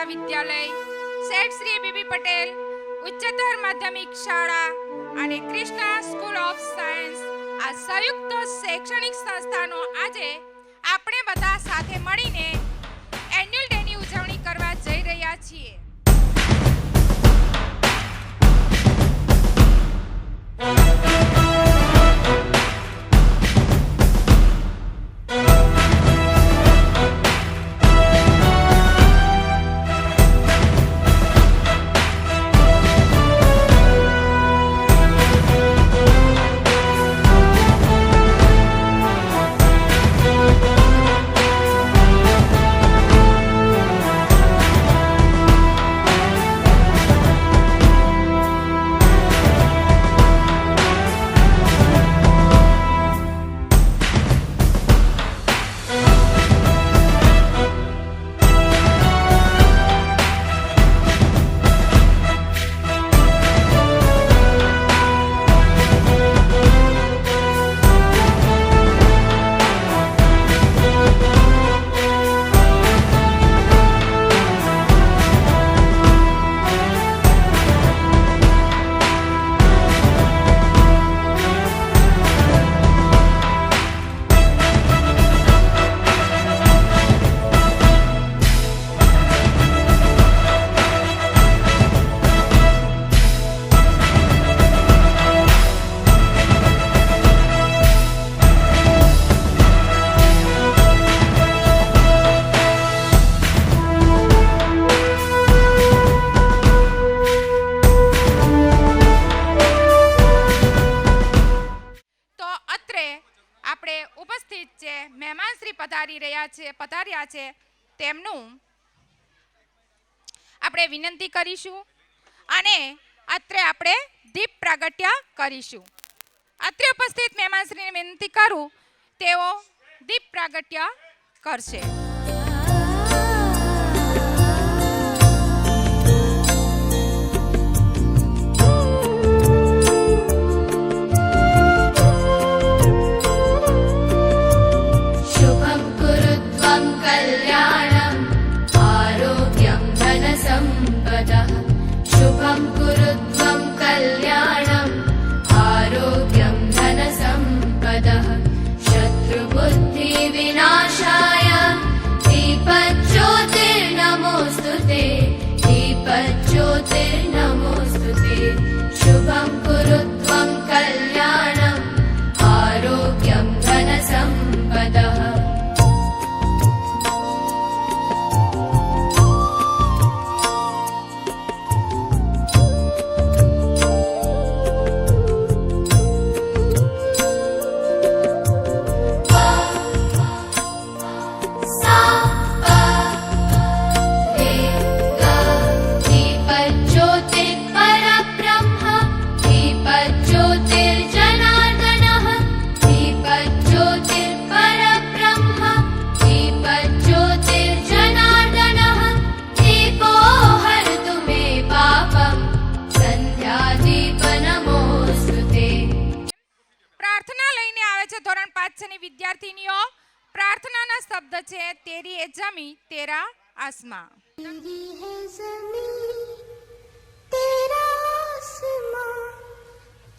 महाविद्यालय, सेठ श्री बीबी पटेल उच्चतर माध्यमिक शाळा અને કૃષ્ણા સ્કૂલ ઓફ સાયન્સ આ સંયુક્ત શૈક્ષણિક સંસ્થાનો આજે આપણે બધા સાથે મળીને એન્યુઅલ ડેની ઉજવણી કરવા જઈ રહ્યા છીએ. પધાર્યા છે તેમનું આપણે વિનંતી કરીશું અને અત્રે આપણે દીપ પ્રાગટ્ય કરીશું. અત્રે ઉપસ્થિત મહેમાનશ્રીને વિનંતી કરું તેઓ દીપ પ્રાગટ્ય કરશે. शुभं कुरु त्वं कल्याणम् आरोग्यं धनसम्पदः शत्रुबुद्धिविनाशाय दीपज्योतिर्नमोऽस्तुते दीपज्योतिर्नमोऽस्तुते शुभं कुरु त्वं कल्याणम् आरोग्यं धनसम्पदः. વિદ્યાર્થીનીઓ પ્રાર્થનાના શબ્દ છે તેરી એ જમી તેરા આસમાં.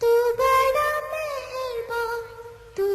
तू बड़ा मेहरबान तू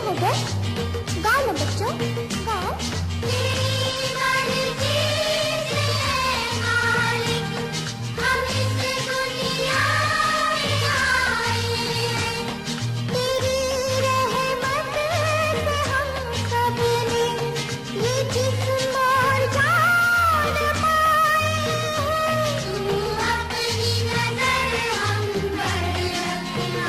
हो गए? गाओ ना बच्चों, गाओ। तेरी रहमत से हम सब ने ये जिस्म और जान पाए। तू अपनी नजर हम पर रखना,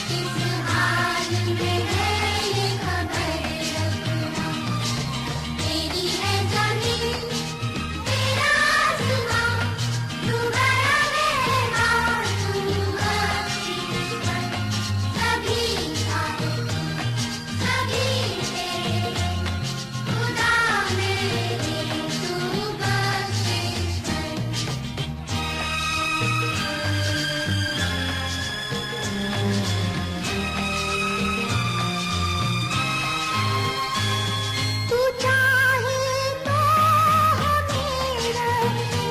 किस हाल में है ये खबर रखना। तेरी है जमीन, तेरा आसमां, तू बड़ा मेहरबान, तू बख्शिश सभी का है तू, सभी तेरे खुदा मेरे, तू बख्शिश तू चाहे तो हमें रखे,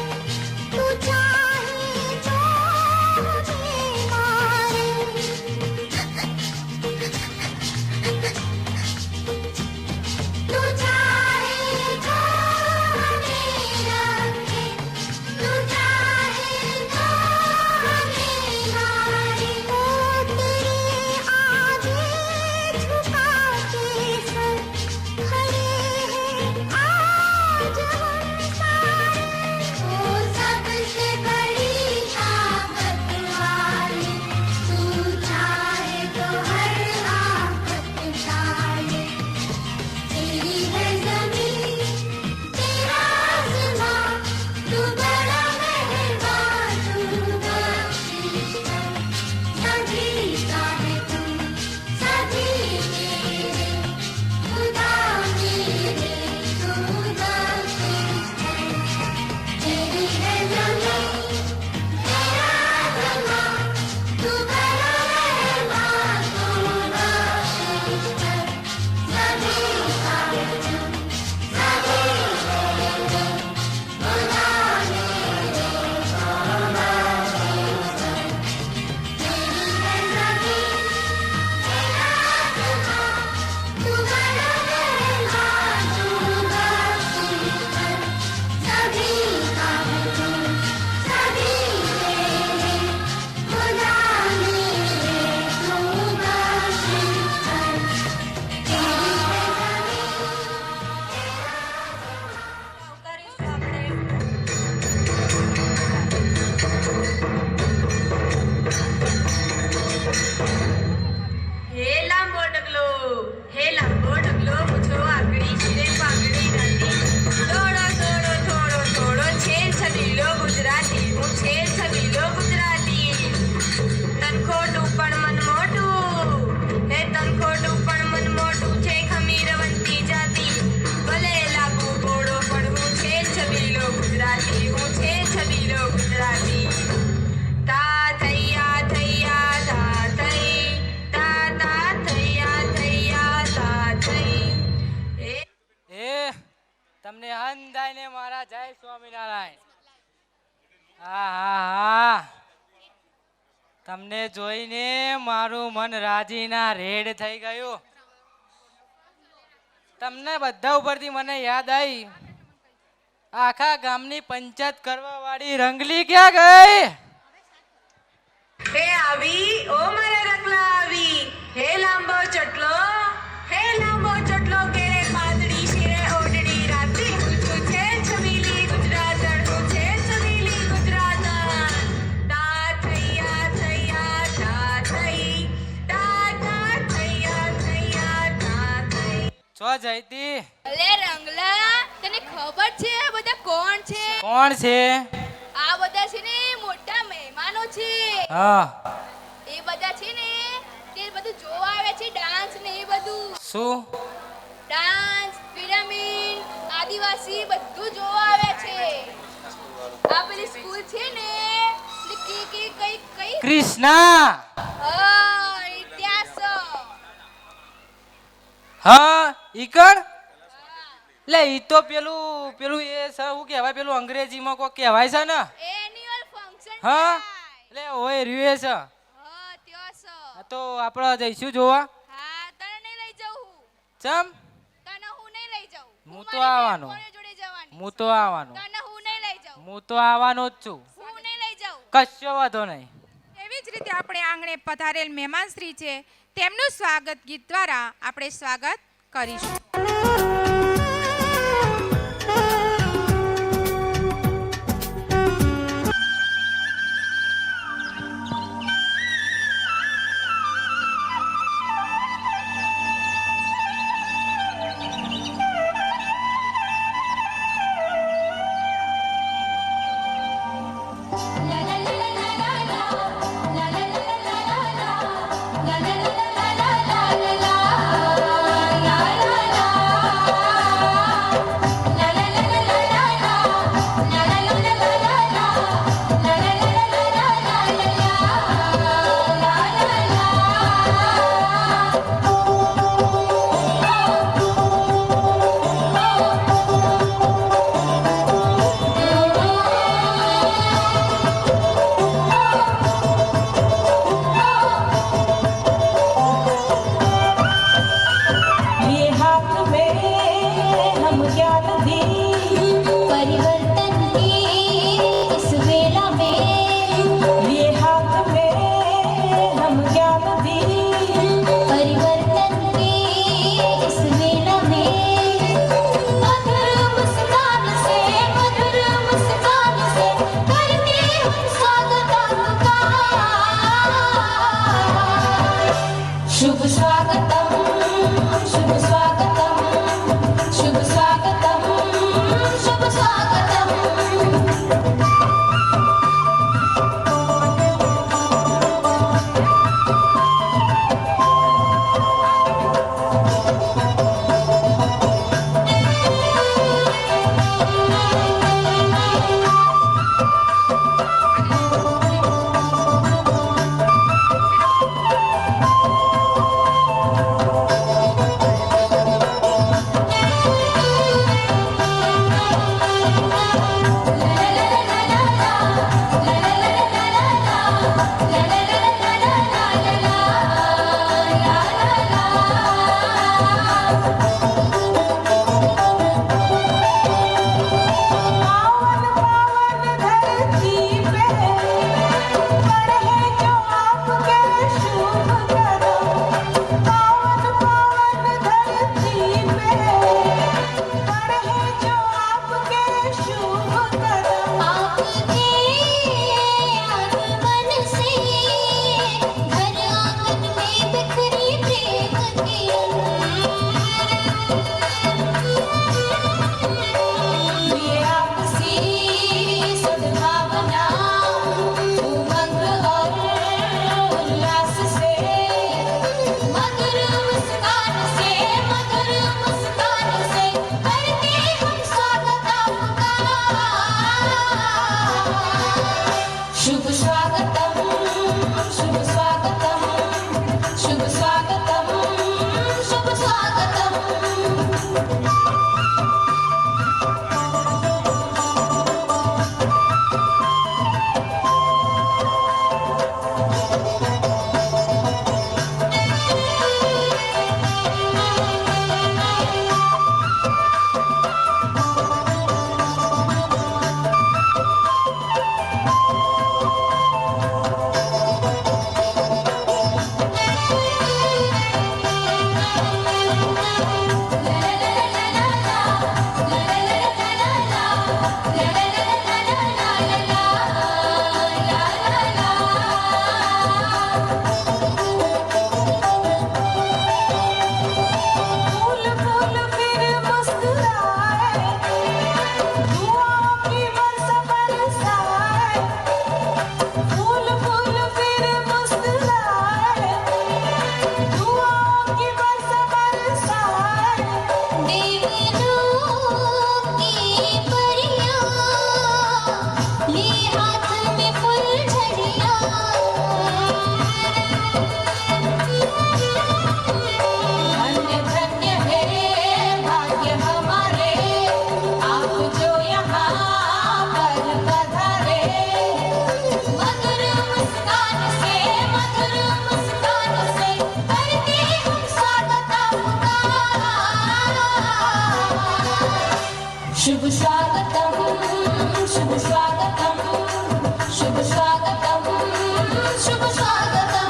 तू चाहे तो हमें मारे। तू चाहे तो हमें रखे, तू चाहे तो हमें मारे। ओ तेरे आगे झुका के सर खड़े हैं आज हम सारे। ओ सबसे बड़ी ताकत वाले, तू चाहे तो हर आफत टाले। तेरी है जमीन, तेरा आसमां, तू बड़ा मेहरबान, तू बख्शिश सभी का है तू, सभी तेरे खुदा मेरे, तू बख्शिश तेरी है जमीन, तेरा आसमां, तू बड़ा मेहरबान, तू बख्शिश सभी का है तू, सभी तेरे खुदा मेरे, तू बख्शिश तेरी है जमीन, तेरा आसमां, तू बड़ा मेहरबान, तू बख्शिश सभी का है तू, सभी तेरे खुदा मेरे, तू बख्शिश तेरी है हे लांबो ढगलो मुछो आगड़ी शिरे पागड़ी नाती थोड़ो थोड़ो थोड़ो थोड़ो छेल छबीलो गुजराती હું છેલ છબીલો ગુજરાતી તનખોટું પણ મન મોટું હે તનખોટું પણ મન મોટું છે ખમીરવંતી જાતિ ભલે લાગુ ગોળો પણ હું છેલ છબીલો ગુજરાતી હું છેલ છબીલો ગુજરાતી તા થૈયા થૈયા તા થઈ તા તા થૈયા થૈયા તા થઈ એ તમને અંધાઈને મારા જય સ્વામિનારાયણ. હા હા હા, તમને જોઈને મારું મન રાજીના રેડ થઈ ગયું. તમને બધા ઉપરથી મને યાદ આવી, આખા ગામની પંચાયત કરવા વાળી રંગલી ક્યાં ગઈ? હે આવી ઓ મારા રંગલા આવી હે લાંબો ચટલો કેરે પાતળી શિરે ઓડડી રાતી હું છું છેલ છબીલી ગુજરાતણ હું છેલ છબીલી ગુજરાતણ તા થૈયા થૈયા તા થઈ તા તા થૈયા થૈયા તા થઈ છો જયતી? અલે રંગલા, તને ખબર છે આ બધા કોણ છે? કોણ છે? આ બધા છે ને મોટા મહેમાનો છે. હા, એ બધા છે ને તે બધું જોવા આવે છે, ડાન્સ ને એ બધું. શું? ડાન્સ, પિરામિડ, આદિવાસી બધું જોવા આવે છે. આ પેલી સ્કૂલ છે ને એટલે કઈ કૃષ્ણા. હા, ઇતિહાસ. હા, ઈકણ લે ઈ તો પેલું પેલું એ શું કહેવાય, પેલું અંગ્રેજીમાં કોઈ કહેવાય છે ને? Annual function. હા, એટલે ઓય રહ્યું છે. હા, ત્યો છે. તો આપણે જઈશું જોવા. હા, તને નહીં લઈ જાઉં. ચમ તને હું નહીં લઈ જાઉં હું હું તો મારી આવવાનો. બહેનપણીઓ જોડે જવાની હું તો આવવાનો. તને હું નહીં લઈ જાઉં હું તો આવવાનો જ છું. હું નહીં લઈ જાઉં કશો વાંધો નહીં. એવી જ રીતે આપણે આંગણે પધારેલ મહેમાનશ્રી છે તેમનું સ્વાગત ગીત દ્વારા આપણે સ્વાગત કરીશું. ये हाथ में हम ज्ञान दी परिवर्तन की इस वेला में ये हाथ में हम ज्ञान दी परिवर्तन की इस वेला में मधुर मुस्कान से करते हम स्वागत आपका शुभ स्वागतम शुभ स्वागतम शुभ स्वागतम शुभ स्वागतम पावन पावन धरती पे पड़े जो आपके शुभ कदम पावन पावन धरती पे पड़े जो आपके शुभ कदम आपके आगमन से घर आंगन में बिखरी प्रेम की ये आपसी सद्भावना उमंग और उल्लास से मधुर मुस्कान से करते हम स्वागत आपका शुभ स्वागतम शुभ स्वागतम शुभ स्वागतम शुभ स्वागतम स्वागतम शुभ स्वागतम शुभ स्वागतम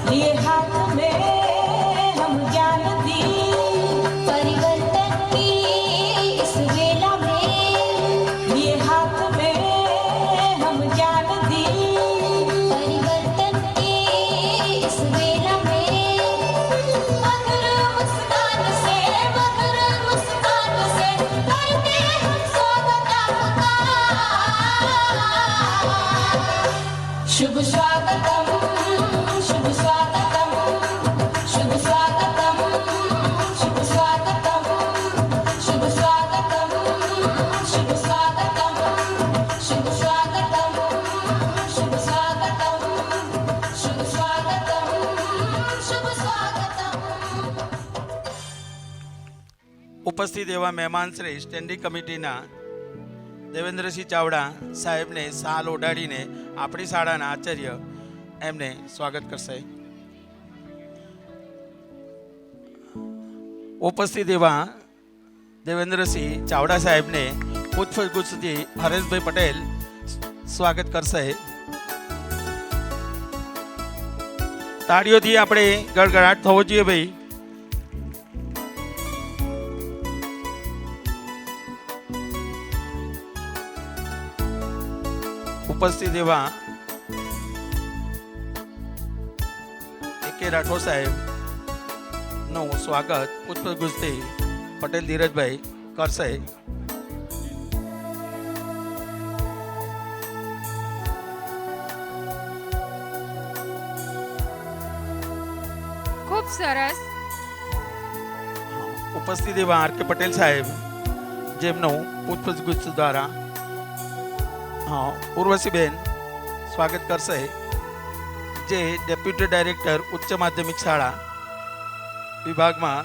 लिए हाथ में हम ज्ञान दी परिवर्तन की इस वेला में लिए हाथ में हम ज्ञान दी परिवर्तन की इस वेला में मधुर मुस्कान से करते हम स्वागत आपका शुभ स्वागतम शुभ स्वागतम शुभ स्वागतम शुभ स्वागतम शुभ स्वागतम शुभ स्वागतम शुभ स्वागतम शुभ स्वागतम शुभ स्वागतम शुभ स्वागतम ઉપસ્થિત એવા મહેમાન શ્રી સ્ટેન્ડિંગ કમિટીના દેવેન્દ્રસિંહ ચાવડા સાહેબને શાલ ઓઢાડીને આપણી શાળાના આચાર્ય એમને સ્વાગત કરશે. ઉપસ્થિત એવા દેવેન્દ્રસિંહ ચાવડા સાહેબને પુષ્પગુચ્છથી હરેશભાઈ પટેલ સ્વાગત કરશે. તાળીઓથી આપણે ગડગડાટ થવો જોઈએ ભાઈ. ઉપસ્થિત એવા એ રાઠોડ સાહેબનું સ્વાગત પુષ્પગુચ્છથી પટેલ ધીરજભાઈ કરશે. ખૂબ સરસ. ઉપસ્થિત એવા આર કે પટેલ સાહેબ જેમનું પુષ્પગુચ્છ દ્વારા ઉર્વશીબેન સ્વાગત કરશે, જે ડેપ્યુટી ડાયરેક્ટર ઉચ્ચ માધ્યમિક શાળા વિભાગમાં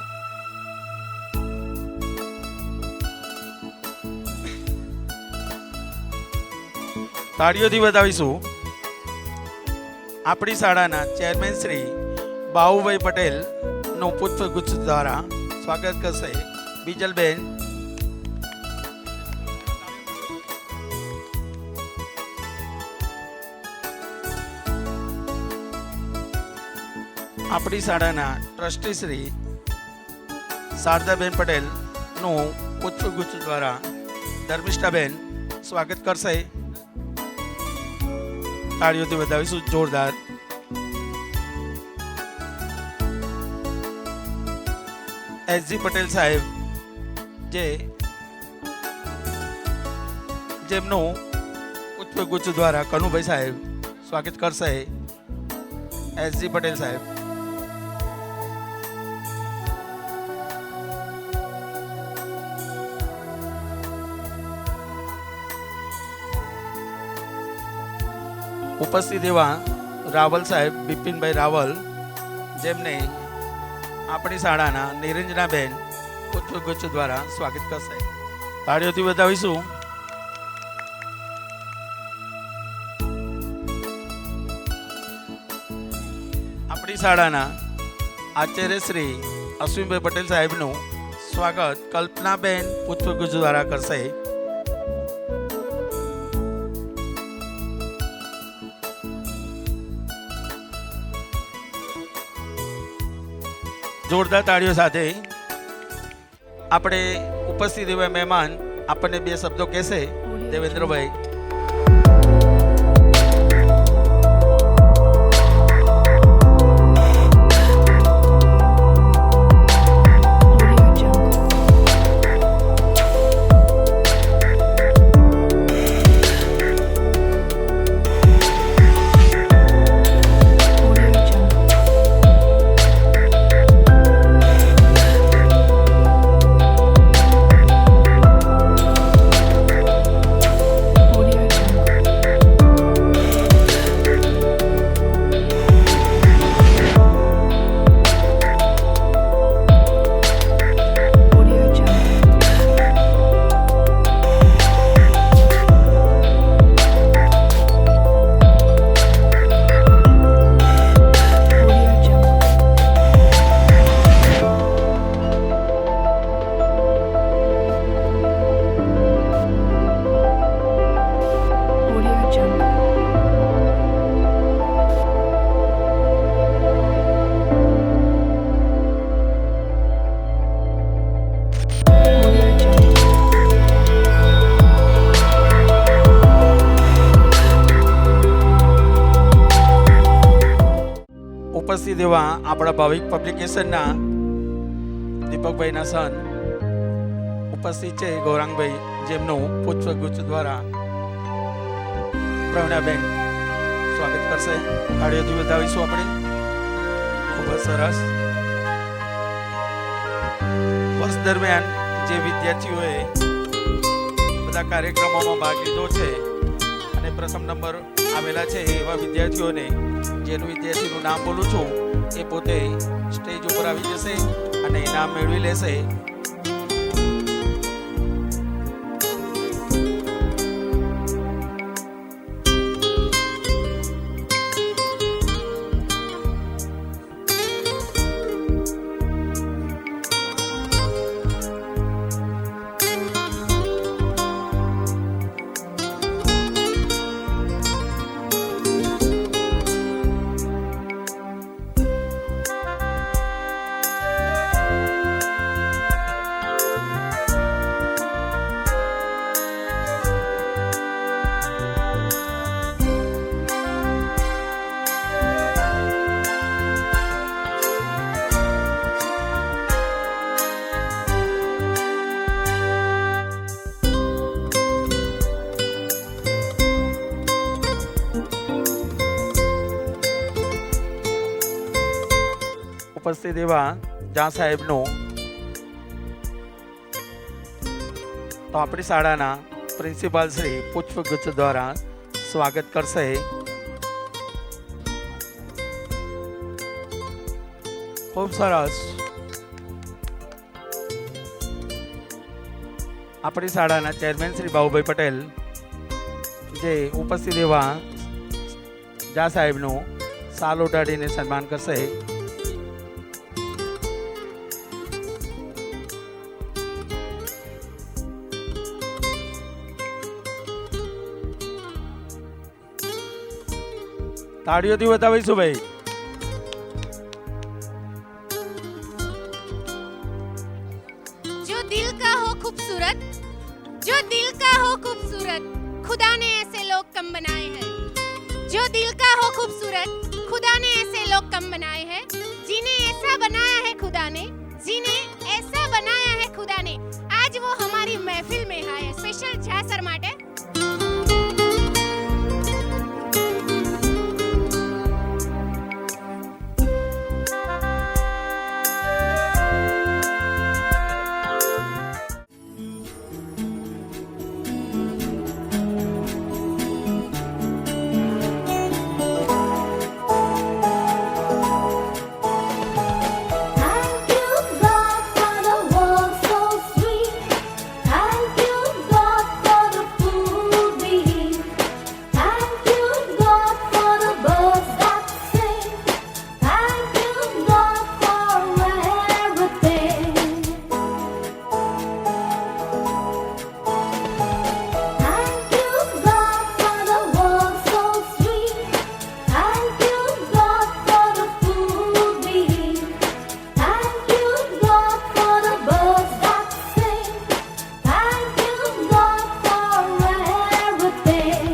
તાળીઓથી વધાવીશું. આપણી શાળાના ચેરમેન શ્રી બાહુભાઈ પટેલનું પુષ્પગુચ્છ દ્વારા સ્વાગત કરશે બીજલબેન. આપણી શાળાના ટ્રસ્ટી શ્રી શારદાબેન પટેલનું પુષ્પગુચ્છ દ્વારા ધર્મિષ્ઠાબેન સ્વાગત કરશે. તાળીઓથી વધાવીશું જોરદાર. એસજી પટેલ સાહેબ જેમનું પુષ્પગુચ્છ દ્વારા કનુભાઈ સાહેબ સ્વાગત કરશે. એસજી પટેલ સાહેબ. ઉપસ્થિત એવા રાવલ સાહેબ બિપિનભાઈ રાવલ જેમને આપણી શાળાના નિરંજનાબેન પુષ્પગુચ્છ દ્વારા સ્વાગત કરશે. તાળીઓથી વધાવીશું. આપણી શાળાના આચાર્ય શ્રી અશ્વિનભાઈ પટેલ સાહેબનું સ્વાગત કલ્પનાબેન પુષ્પગુચ્છ દ્વારા કરશે. જોરદાર તાળીઓ સાથે આપણે ઉપસ્થિત એવા મહેમાન આપણને બે શબ્દો કહેશે. દેવેન્દ્રભાઈ. ઉપસ્થિત એવા આપણા ભાવિક પબ્લિકેશનના દીપકભાઈના સન ઉપસ્થિત છે ગૌરાંગભાઈ, જેમનું પુષ્પગુચ્છ દ્વારા પ્રવીણાબેન સ્વાગત કરશે. તાળીઓથી વધાવીશું આપણે. ખૂબ જ સરસ. વર્ષ દરમિયાન જે વિદ્યાર્થીઓએ બધા કાર્યક્રમોમાં ભાગ લીધો છે અને પ્રથમ નંબર આવેલા છે એવા વિદ્યાર્થીઓને, જેનું વિદ્યાર્થીનું નામ બોલું છું, એ પોતે સ્ટેજ ઉપર આવી જશે અને ઇનામ મેળવી લેશે. ઉપસ્થિત એવા જા સાહેબનું તો આપણી શાળાના પ્રિન્સિપાલ શ્રી પુષ્પગુચ્છ દ્વારા સ્વાગત કરશે. ખૂબ સરસ. આપણી શાળાના ચેરમેન શ્રી બાબુભાઈ પટેલ, જે ઉપસ્થિત એવા જા સાહેબનું શાલ ઓઢાડીને સન્માન કરશે. તાળીઓથી બતાવીશું ભાઈ. जो दिल का हो खूबसूरत, जो दिल का हो खूबसूरत, खुदा ने ऐसे लोग कम बनाए हैं. जो दिल का हो खूबसूरत, खुदा ने ऐसे लोग कम बनाए हैं. जिन्हें ऐसा बनाया है खुदा ने, जिन्हें ऐसा बनाया है खुदा ने, आज वो हमारी महफिल में आए. स्पेशल झा सर माटे. Thank you God for the world so sweet. Thank you God for the food we eat. Thank you God for the birds that sing. Thank you God for everything. Thank you God for the world so sweet. Thank you God for the food we eat. Thank you God for the birds that sing. Thank you God for everything.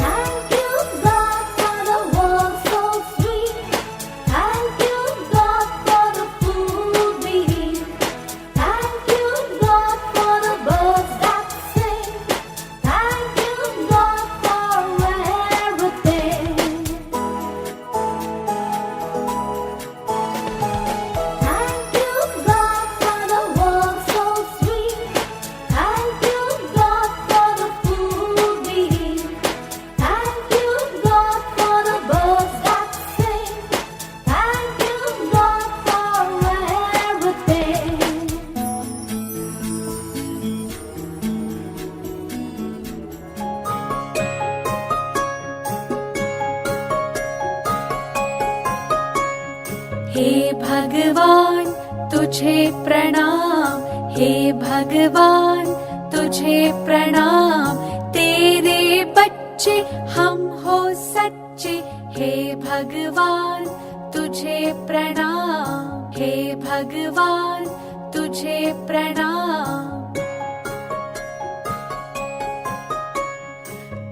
Thank you God for the world so sweet. Thank you God for the food we eat. Thank you God for the birds that sing. Thank you God for everything. Thank you God for the world so sweet. Thank you God for the food we eat. Thank you God for the birds that sing. Thank you God for everything. हे भगवान तुझे प्रणाम, हे भगवान तुझे प्रणाम. तेरे बच्चे बच्चे हम हो सच्चे, हे भगवान तुझे प्रणाम, हे भगवान तुझे प्रणाम।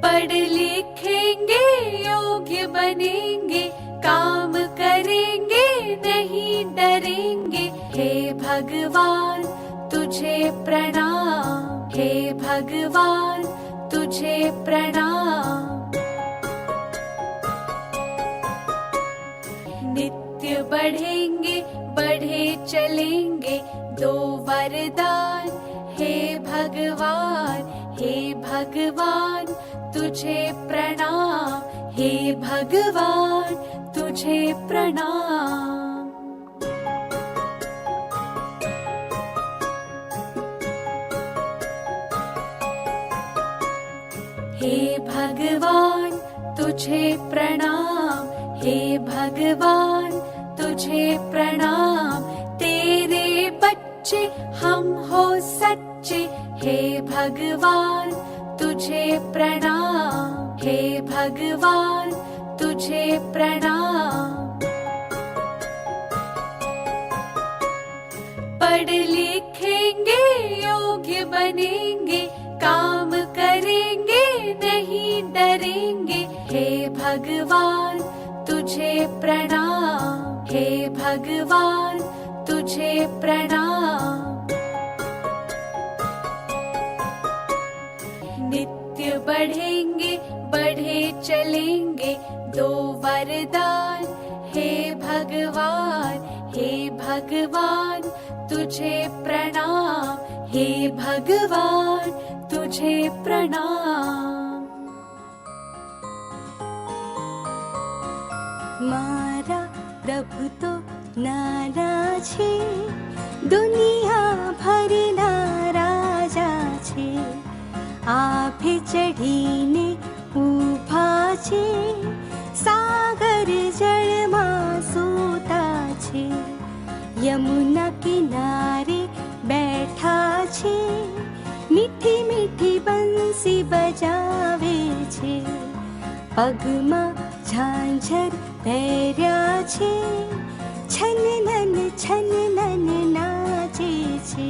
पढ़ लिखेंगे योग्य बनेंगे, काम करेंगे नहीं डरेंगे, हे भगवान तुझे प्रणाम, हे भगवान तुझे प्रणाम। नित्य बढ़ेंगे बढ़े चलेंगे, दो वरदान, हे भगवान, हे भगवान तुझे प्रणाम, हे भगवान तुझे प्रणाम। हे भगवान तुझे प्रणाम, हे भगवान तुझे प्रणाम। तेरे बच्चे हम हो सच्चे, हे भगवान तुझे प्रणाम, हे भगवान तुझे प्रणाम। पढ़ लिखेंगे योग्य बनेंगे, काम करेंगे नहीं डरेंगे, हे भगवान तुझे प्रणाम, हे भगवान तुझे प्रणाम। नित्य बढ़ेंगे बढ़े चलेंगे, दो वरदान, हे भगवान, हे भगवान तुझे प्रणाम, हे भगवान तुझे प्रणाम। मारा प्रभु तो नाना छे, दुनिया भरना राजा छे, आभे चढ़ीने ऊभा छे, सागर जळमां सूता छे, यमुना किनारे बैठा छे, मीठी मीठी बंसी बजावे छे, पगमां झांझर પહેર્યા છે, છનનન નાચે છે।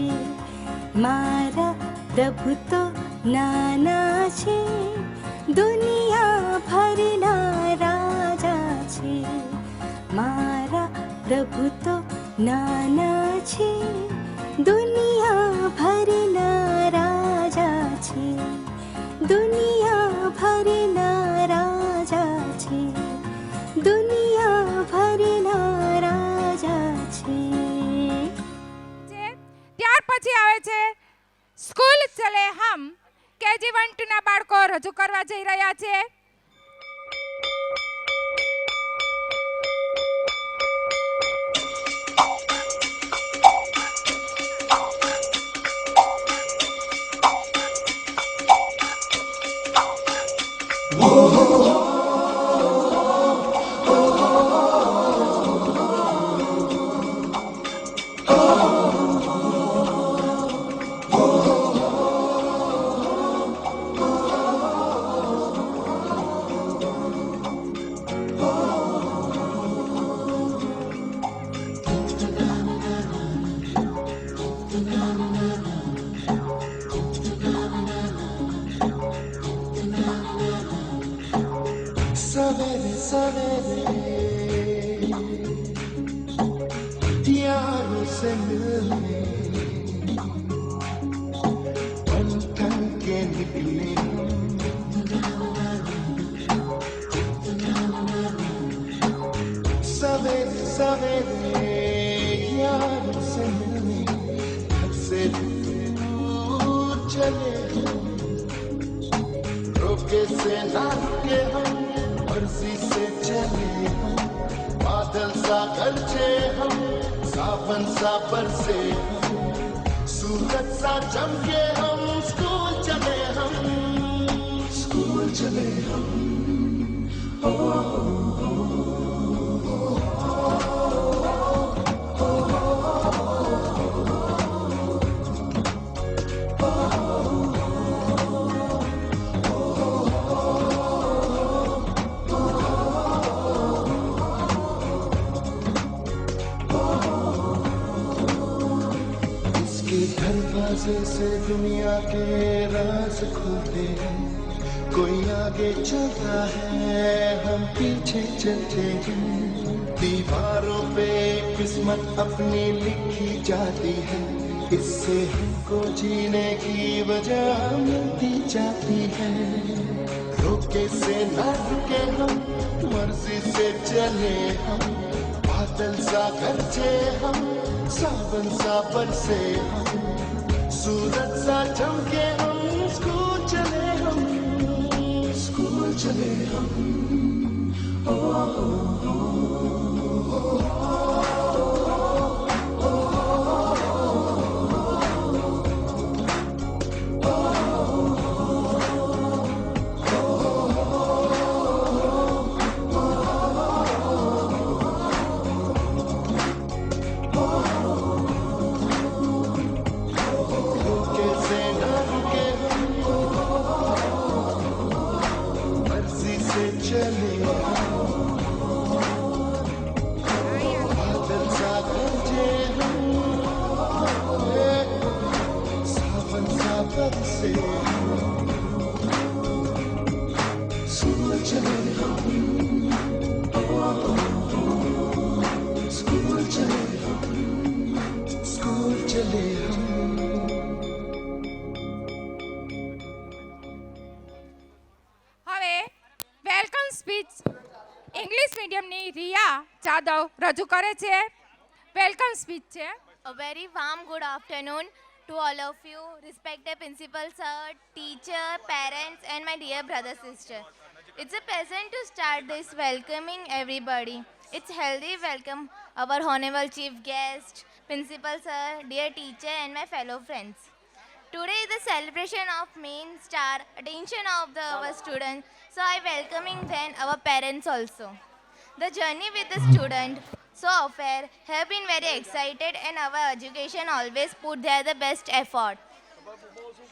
મારા પ્રભુ તો નાના છે, દુનિયા ભરના રાજા છે। મારા પ્રભુ તો નાના છે, દુનિયા ભરના રાજા છે, દુનિયા ભરના રાજા છે, दुनिया भरना राजा छे। ત્યાર પછી આવે છે સ્કૂલ ચલે હમ, કેજી 1 2 ના બાળકો રજૂ કરવા જઈ રહ્યા છે। सवेरे सवेरे यारों से मिलने बन ठन के निकले सवेरे सवेरे यारों से मिलने घर से दूर चले रोके से ना रुके हम, मर्जी से चले हम, बादल सा गरजे हम, सावन सा बरसे हम, सूरज सा चमके हम, स्कूल चले हम, स्कूल चले हम। दरवाजे से दुनिया के राज खुलते हैं, कोई आगे चलता है हम पीछे चलते हैं, दीवारों पे किस्मत अपनी लिखी जाती है, इससे हमको जीने की वजह मिलती जाती है, रोके से ना रुके हम, मर्जी से चले हम, बादल सा गरजे हम, सावन सा बरसे हम, सूरज सा चमके हम, स्कूल चले हम, स्कूल चले हम। હવે વેલકમ સ્પીચ ઇંગ્લિશ મીડિયમની રિયા જાદવ રજૂ કરે છે. વેલકમ સ્પીચ છે. A very warm good afternoon to all of you, respected principal sir, teacher, parents and my dear brother sister. It's a pleasure to start this welcoming everybody. It's healthy welcome our honorable chief guest, principal sir, dear teacher and my fellow friends. Today is the celebration of main star attention of our students, so I welcoming then our parents also. The journey with the student so far have been very excited and our education always put there the best effort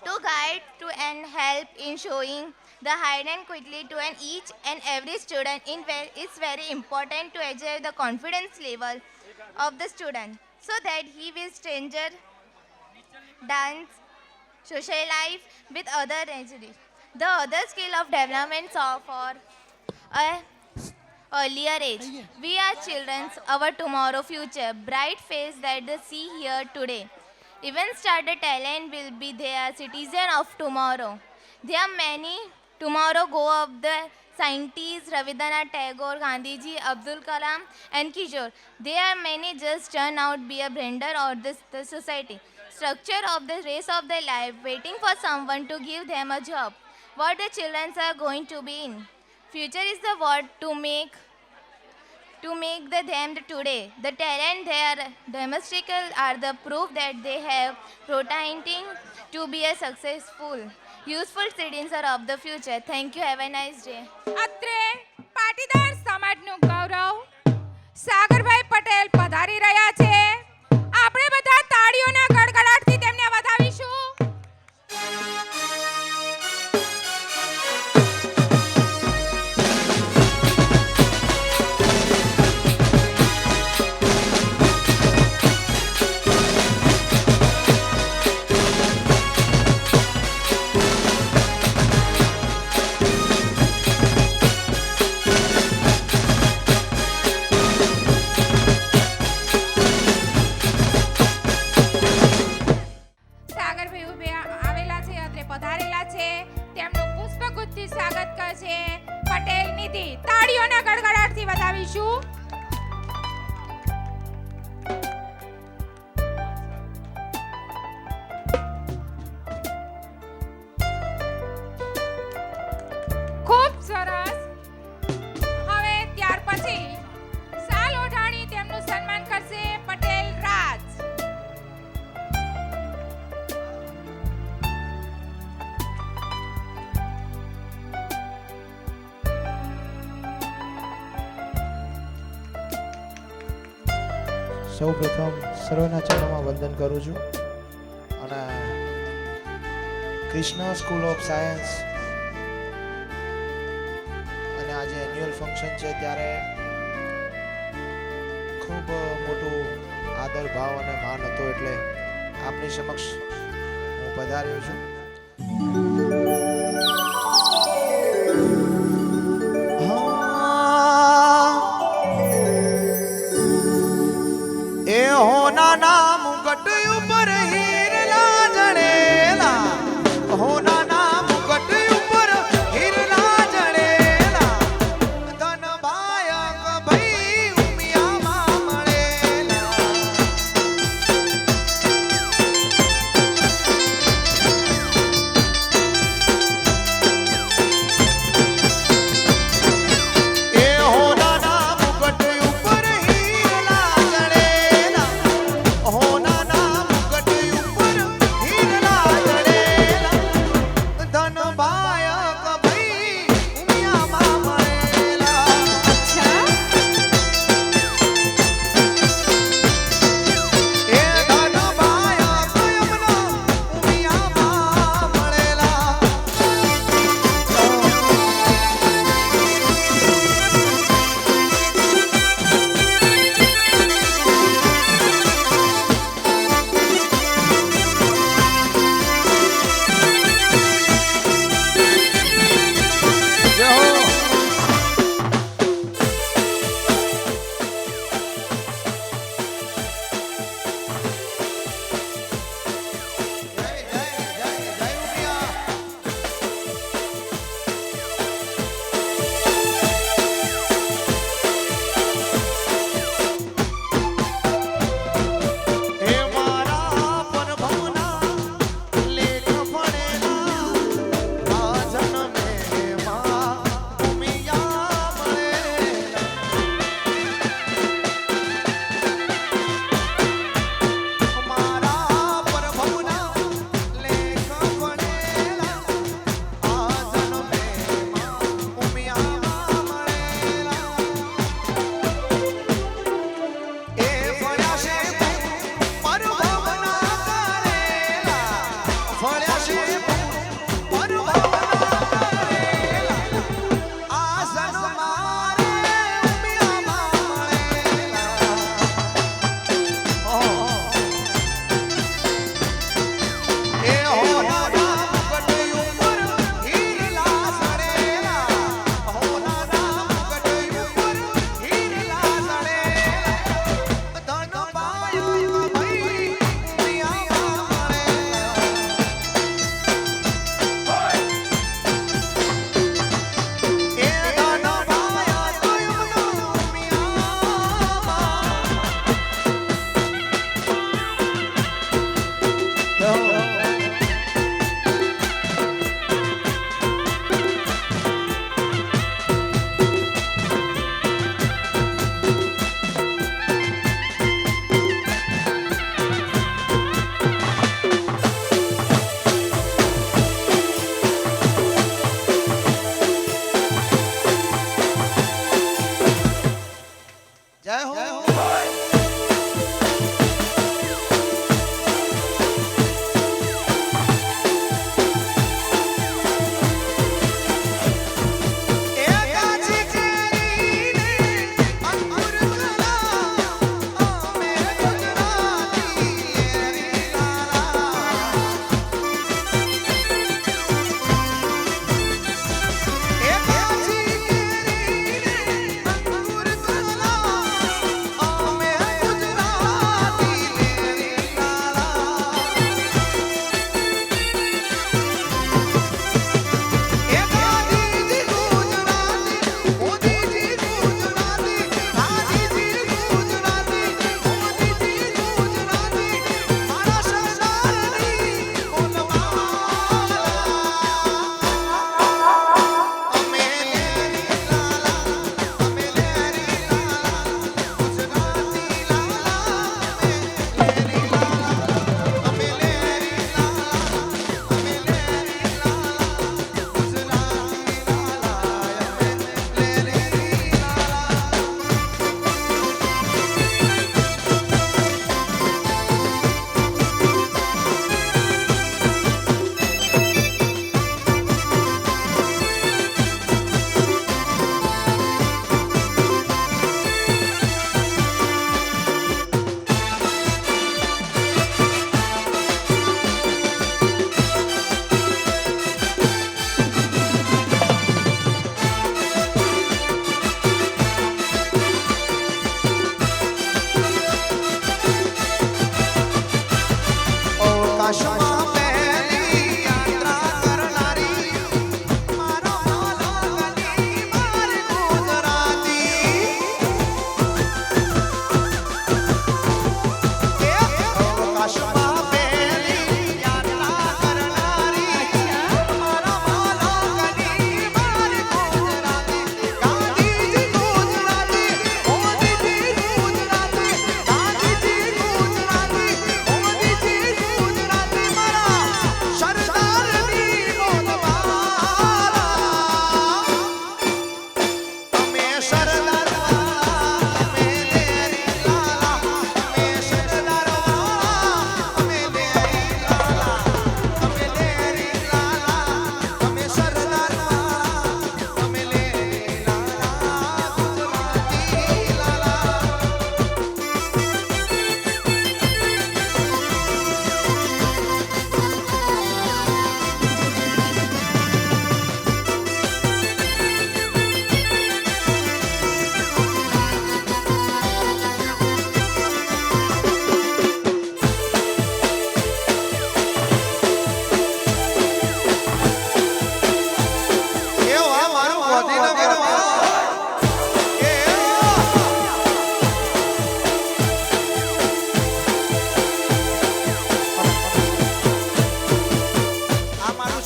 to guide to and help in showing the hide and quickly to an each and every student in it's very important to achieve the confidence level of the student so that he will stranger dance social life with other energy. The other skill of development of for a earlier age. We are children, our tomorrow future, bright face that they see here today. Even started talent will be their citizen of tomorrow. There are many tomorrow go of the scientists Rabindranath Tagore, Gandhiji, Abdul Kalam and Kishore. There are many just turn out be a blender or the society. Structure of the race of their life, waiting for someone to give them a job. What the children are going to be in. Future is the what to make them today. The talent they are demonstrable are the proof that they have pretending to be a successful, useful citizen of the future. Thank you. Have a nice day. અત્રે પાટીદાર સમાજનું ગૌરવ સાગરભાઈ પટેલ પધારી રહ્યા છે. આપણે બધા તાળીઓના ગડગડાટથી તેમને વધાવીશું. સાગરભાઈ ઉભે આવેલા છે, અત્રે પધારેલા છે. તેમનું પુષ્પગુચ્છથી સ્વાગત કરશે પટેલ નિધિ. તાળીઓના ગડગડાટથી વધાવીશું. ખૂબ સરસ. હવે ત્યાર પછી સાલ ઓઢાણી તેમનું સન્માન કરશે પટેલ રાજ. સૌ પ્રથમ સર્વેના ચરણોમાં વંદન કરું છું અને કૃષ્ણા સ્કૂલ ઓફ સાયન્સ અને આજે એન્યુઅલ ફંક્શન છે ત્યારે ખૂબ મોટું આદર ભાવ અને માન હતો એટલે આપની સમક્ષ હું પધાર્યો છું. એ હોના નામ મુકટ ઉપર હીરલા જડેલા, હોના નામ મુકટ ઉપર હીરલા જડેલા, ધન બાયક ભઈ ઉમિયામાં મળેલા. એ હોના નામ મુકટ ઉપર હીરલા જડેલા,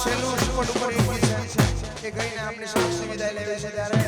છેલ્લું સ્પોટ ઉપર એ ગીત છે એ ગઈને આપણે સમક્ષ વિદાય લેવી છે ત્યારે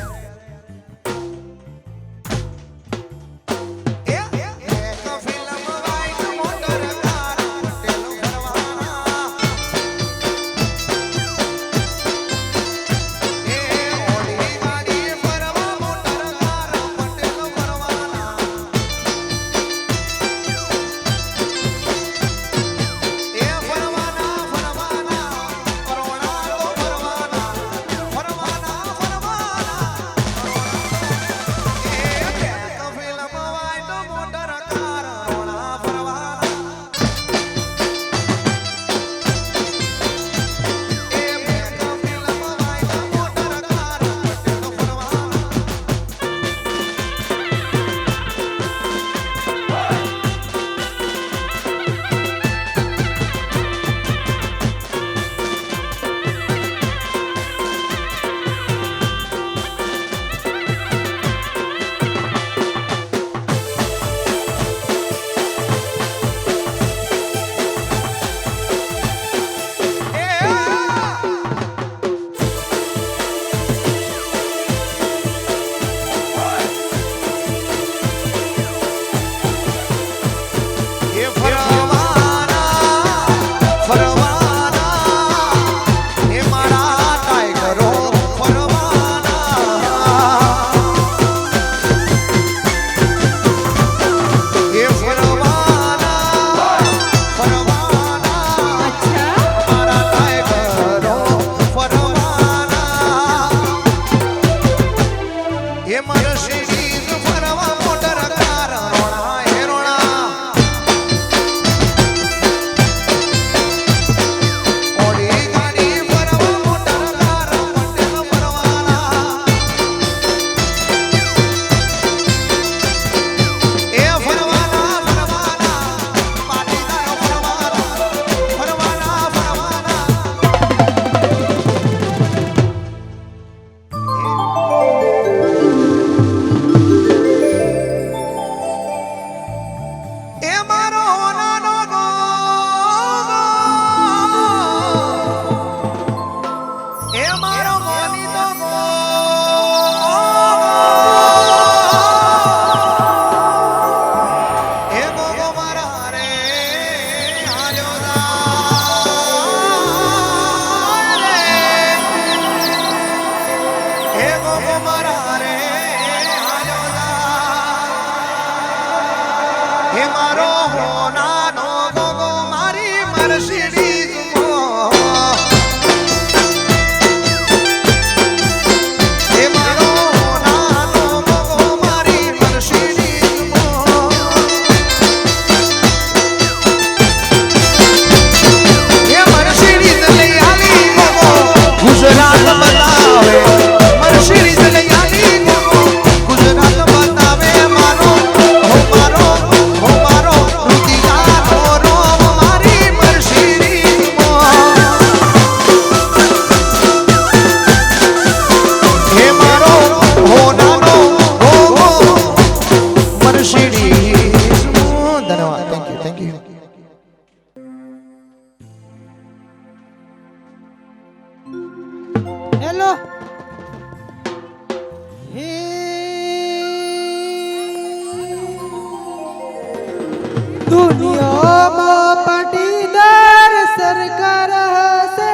દુનિયામાં પાટીદાર સરકાર હશે,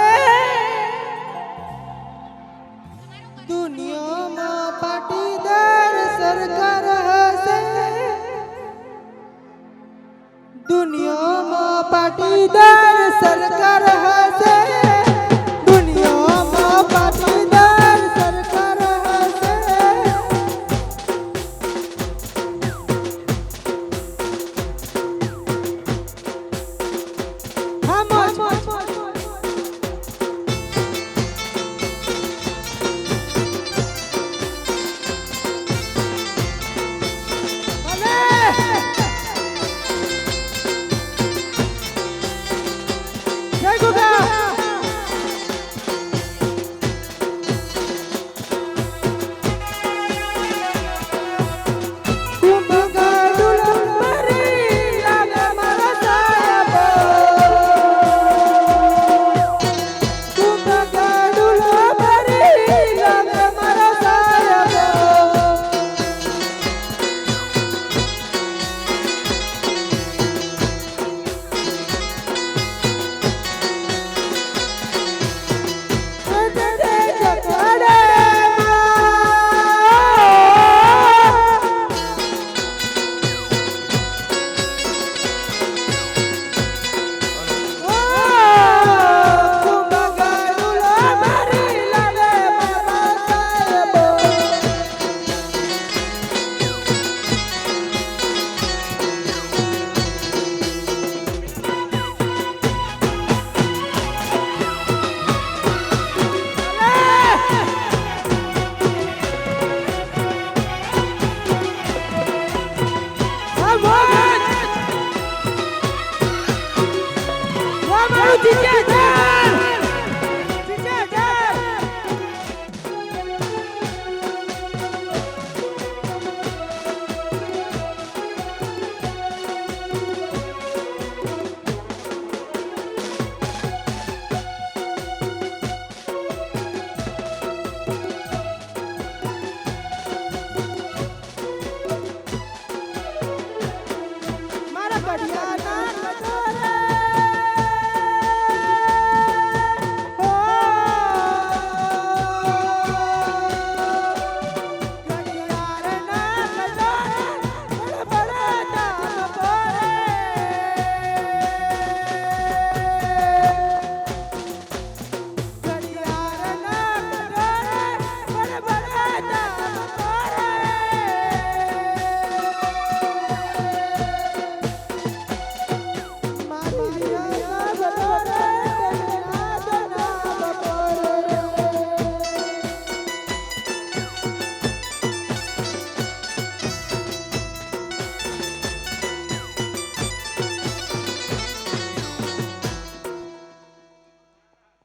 દુનિયામાં પાટીદાર સરકાર હશે, દુનિયામાં પાટીદાર સરકાર હશે, દુનિયામાં પાટીદાર સરકાર હશે.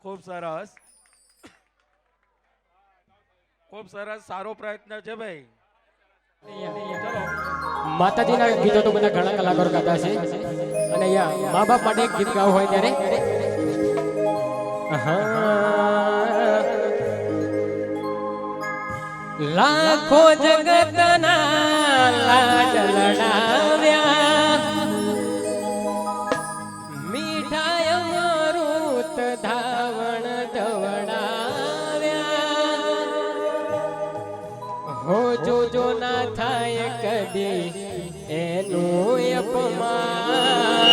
ખૂબ સરસ, ખૂબ સરસ, સારો પ્રયત્ન છે ભાઈ. ચલો માતાજીના ગીતો તો બધા ઘણા કલાકારો ગાતા છે અને અહીંયા મા બાપ માટે એક ગીત ગાવું હોય ત્યારે લાખો જગતના લાડ લડાવ્યા મીઠાઈ અમૃત ધાવણ ધવડાવ્યા હો જો ના થાય કદી એનું અપમાન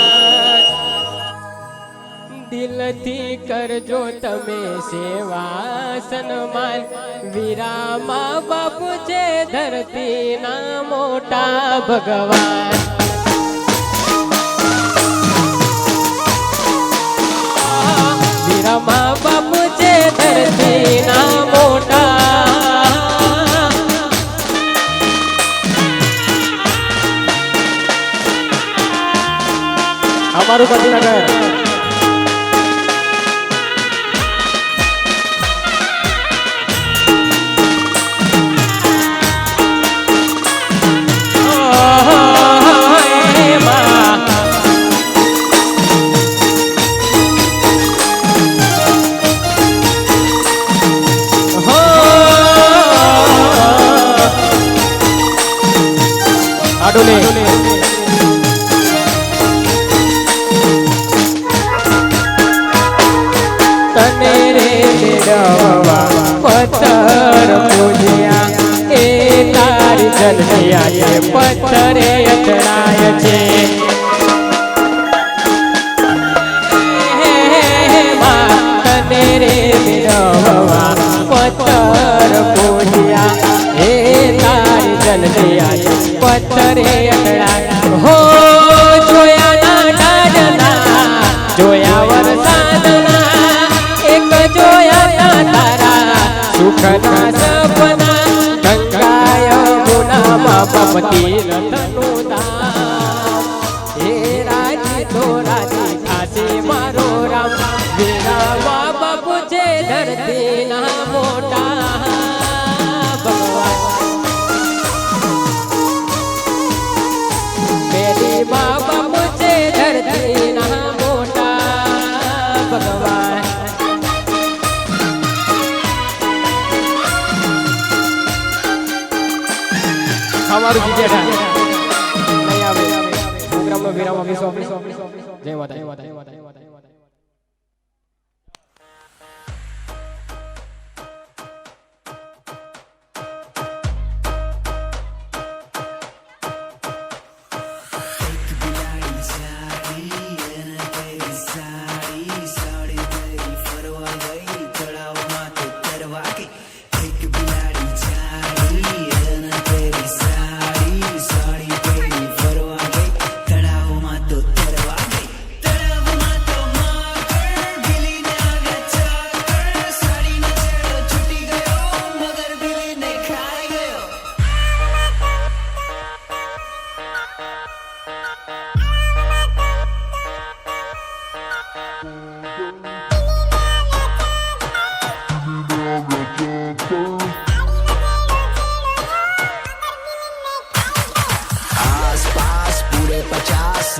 દિલથી કરજો તમે સેવા સન્માન વીરા મા બાપ છે ધરતીના મોટા ભગવાન વીરા મા બાપ છે ધરતીના મોટા અમારું ગાંધીનગર આડોલે તને રે મેળવવા પથ્થર પૂજ્યા એ તારી જન્મ્યા છે પથ્થરે અથડાય છે તને રે મેળવવા પથ્થર પૂજ્યા એ તારી જન્મ્યા છે પથ્થરે અથડાય હો જોયા ના ડાડના જોયા વરસાદના એક જોયા તારા સુખના સપના ગંગા યમુના પપતી રતનું ધામ હે રાજી તો રાજી ખાસે મારો રામ વીરા મા બાપ છે ધરતીના મોટા ભગવાન મેરી મા બાપ છે ધરતીના મોટા ભગવાન અમારું જીજેઠા નહીં આવે પ્રોગ્રામનો વિરામ આપીશું જય માતા જય માતા જય માતા જય માતા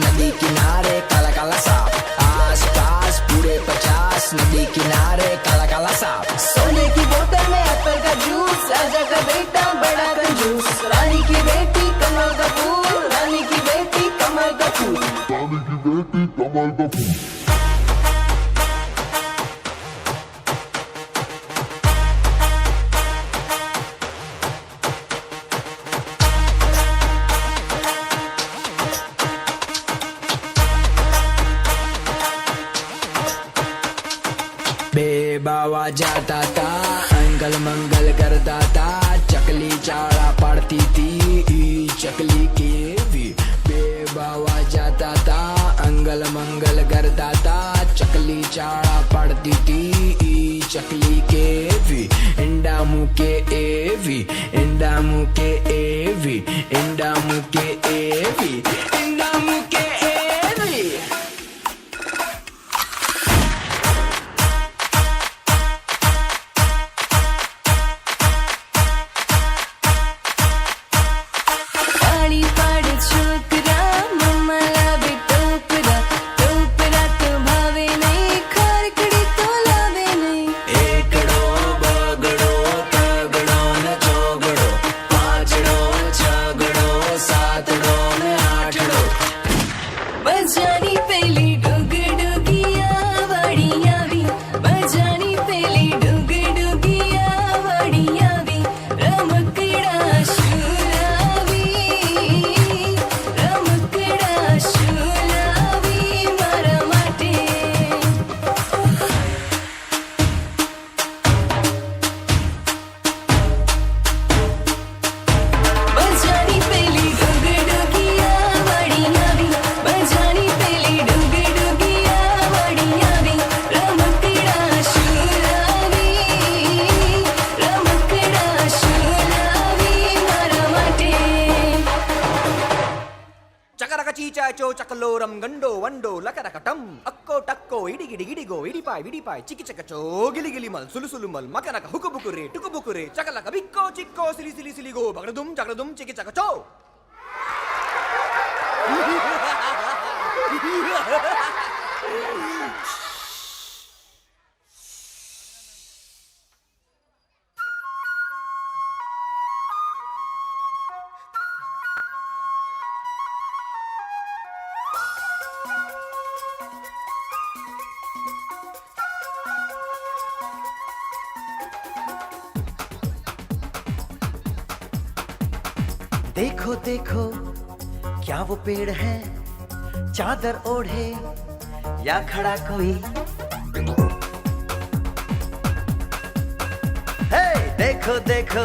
नदी किनारे काला काला सांप आस पास पूरे 50 नदी किनारे काला काला सांप सोने की बोतल में एप्पल का जूस राजा का बेटा बड़ा कंजूस रानी की बेटी कमल का फूल रानी की बेटी कमल का फूल रानी की बेटी कमल का फूल बावा जाता था अंगल मंगल करता था चकली चाड़ा पड़ती थी चकली के भी बेबावा जाता था अंगल मंगल करता था चकली चाड़ा पड़ती थी चकली के भी इंडा मुके एवी इंडा मुके एवी इंडा मुके एवी इंडा मुके एवी चकलो रम गंडो वंडो लकरकटम अक्को टक्को इडी गिडी गिडी गो इडी पाई चिकी चकचो गिली गिली मल सुलु सुलु मल मकनक हुकु बुकुरे टुकु बुकुरे चकलक बिक्को चिक्को सिली सिली सिली गो जगड़दुम चिकी चकचो देखो देखो क्या वो पेड़ है चादर ओढ़े या खड़ा कोई हे देखो देखो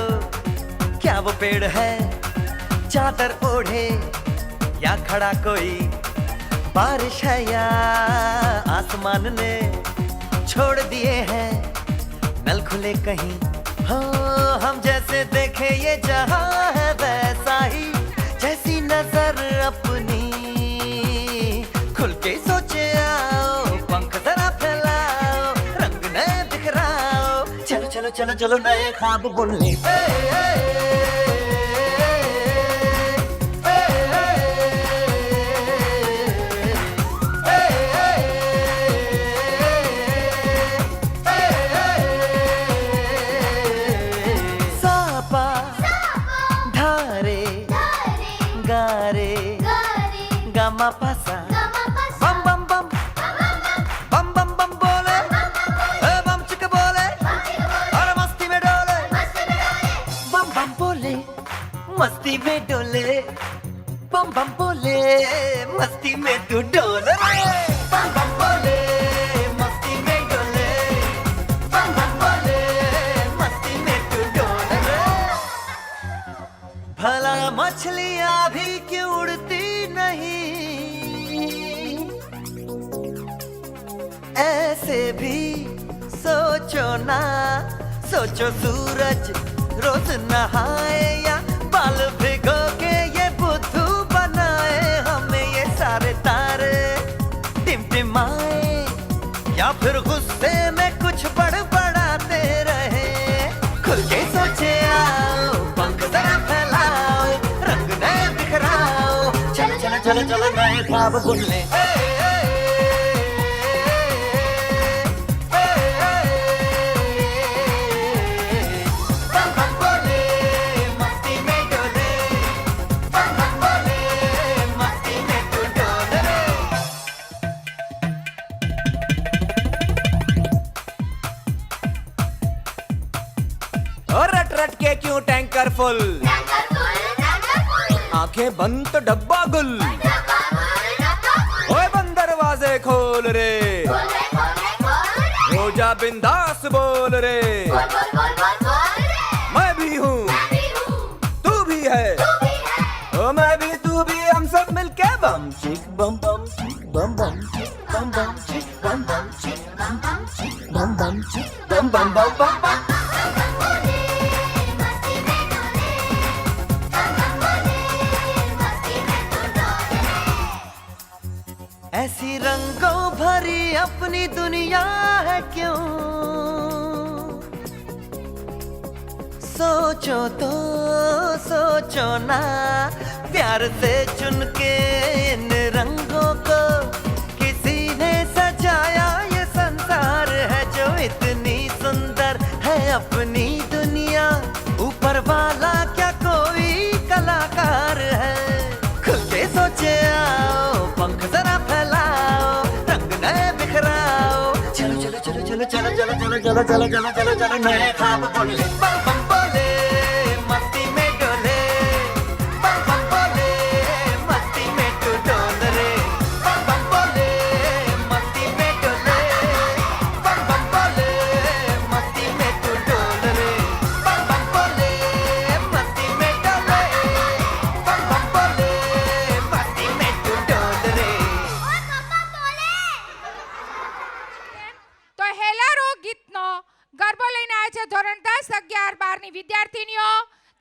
क्या वो पेड़ है चादर ओढ़े या खड़ा कोई बारिश है या आसमान ने छोड़ दिए हैं नल खुले कहीं हो हम जैसे देखे ये जहां है वैसा ही जैसी नजर अपनी खुल के सोचे आओ पंख जरा फैलाओ रंग नए बिखराओ चलो चलो चलो चलो नए ख्वाब बुनने गमा पासा बम बम बम बम बम बम बोले बम चिक बोले और मस्ती में डोले बम बम बोले मस्ती में डोले बम बम बोले मस्ती में तू डोले बम बम बोले मस्ती में डोले बम बम बोले मस्ती में तू डोले भला मछलियां भी क्यों उड़ती नहीं ऐसे भी सोचो ना सोचो सूरज रोज नहाए या बाल भिगो के ये बुद्धू बनाए हमें ये सारे तारे टिमटिमाए या फिर गुस्से में कुछ बड़बड़ाते रहे खुल के सोचे आओ पंख जरा फैलाओ रंग नए बिखराओ चलो चलो चलो चलो नए ख्वाब बुन ले रट के क्यों टैंकर फुल आंखें बंद तो डब्बा गुल ओए बंद दरवाजे खोल रे हो जा बिंदास बोल रे मैं भी हूँ तू भी है ओ मैं भी तू भी हम सब मिलके बम चिक बम बम चिक बम बम चिक बम बम चिक बम बम चिक बम बम चिक बम बम चिक बम बम बम बम बम ऐसी रंगों भरी अपनी दुनिया है क्यों सोचो तो सोचो ना प्यार से चुन के इन रंगों को किसी ने सजाया ये संसार है जो इतनी सुंदर है अपनी दुनिया ऊपर वाला क्या कोई कलाकार है खुल के सोचे आओ पंख जरा फैलाओ रंग नए बिखराओ चलो चलो चलो चलो चलो चलो चलो चलो चलो चलो चलो चलो नए ख्वाब बोले बम बम बोले मस्ती में डोले बम बम बोले मस्ती में तू डोल रे बम बम बोले मस्ती में डोले बम बम बोले मस्ती में तू डोल रे बम बम बोले मस्ती में डोले बम बम बोले मस्ती में तू डोल रे તો હેલારો ગીતનો ગરબો લઈને આવે છે ધોરણ 10, 11, 12 ની વિદ્યાર્થીનીઓ.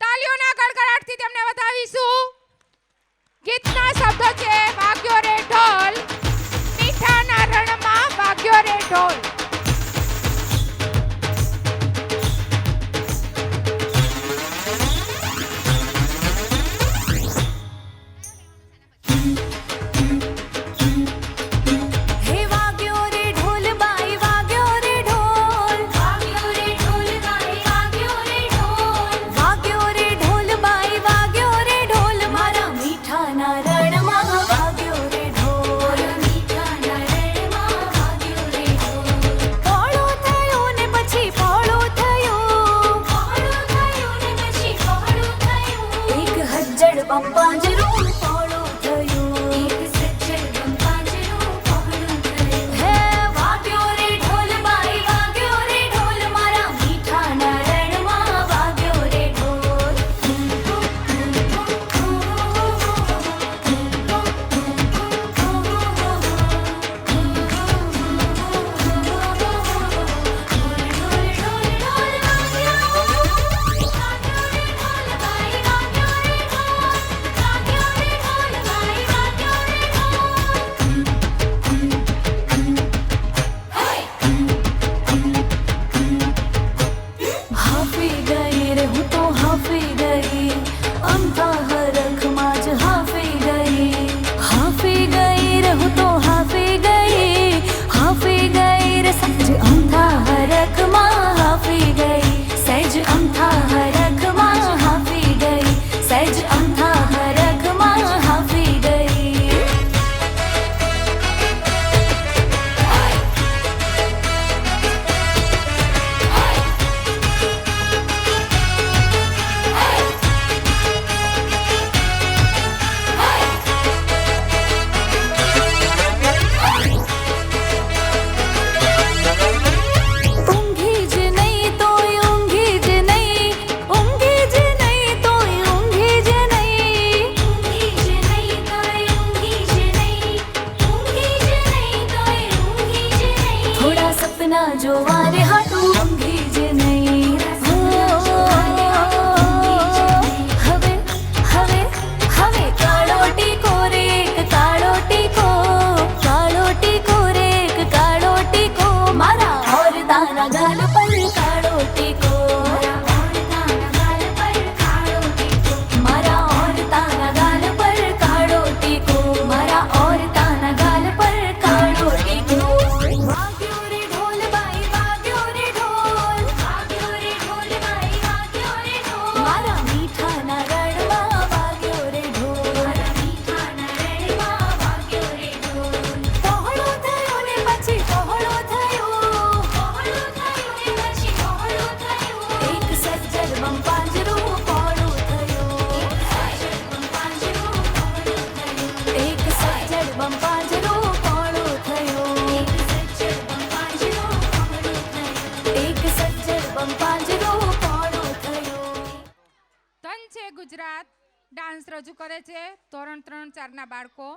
તાલીઓના ગડગડાટથી તેમને વધાવીશું. ગીતના શબ્દો છે વાગ્યો રે ઢોલ, મીઠાના રણમાં વાગ્યો રે ઢોલ. હે વાગ્યો રે ઢોલ બાઈ વાગ્યો રે ઢોલ, વાગ્યો રે ઢોલ બાઈ વાગ્યો રે ઢોલ, વાગ્યો રે ઢોલ બાઈ વાગ્યો રે ઢોલ, મારા મીઠાના રણમાં વાગ્યો રે ઢોલ, મીઠાના રણમાં વાગ્યો રે ઢોલ. પોળો થયો ને પછી પોળો થયો, પોળો થયો ને પછી પોળો થયો, એક હજ્જડ બંપાંજરું પોળો થયો, એક સજ્જડ બંપાંજરું પોળો થયો. હે વાગ્યો રે ઢોલ બાઈ વાગ્યો રે ઢોલ, મારા મીઠાના રણમાં વાગ્યો રે ઢોલ. હાફી ગઈ રે હું તો હાફી ગઈ, અમથા હરખમાં જ હાફી ગઈ, હાફી ગઈ રે હું તો હાફી ગઈ, હાફી ગઈ રે સહેજ અમથા હરખમાં હાફી ગઈ, સહેજ અમથા હરખમાં હાફી ગઈ, સહેજ અમથા હરખમાં હાફી ગઈ. ઊંઘી જ નહીં તોય ઊંઘી જ નહીં, ઊંઘી જ નહીં તોય ઊંઘી જ નહીં, ઊંઘી જ નહીં તોય ઊંઘી જ નહીં, ઊંઘી જ નહીં તોય ઊંઘી જ નહીં. થોડા સપના જોવા રે હાટું ઊંઘી જ નહીં. હવે હવે હવે કાળો ટીકો રે એક કાળો ટીકો, કાળો ટીકો રે એક કાળો ટીકો, મારા ઓરતાના ગાલ પર કાળો ટીકો, મારા ઓરતાના ગાલ પર કાળો ટીકો, મારા ઓરતાના ગાલ પર કાળો ટીકો. વાગ્યો રે ઢોલ બાઈ વાગ્યો રે ઢોલ, વાગ્યો રે ઢોલ બાઈ વાગ્યો રે ઢોલ, મારા મીઠાના રણમાં વાગ્યો રે ઢોલ, મારા મીઠાના રણમાં વાગ્યો રે ઢોલ. પહોળો થયો ને પછી પહોળો થયો, પહોળો થયો ને પછી પહોળો થયો, એક સજ્જડ બંપાંજરું પહોળું થયું, એક સજ્જડ બંપાંજરું પહોળું થયું, એક સજ્જડ બંપાંજરું પહોળું થયું, એક સજ્જડ બંપાંજરું પહોળું થયું. ધન છે ગુજરાત ડાન્સ રજૂ કરે છે ધોરણ 3-4 બાળકો.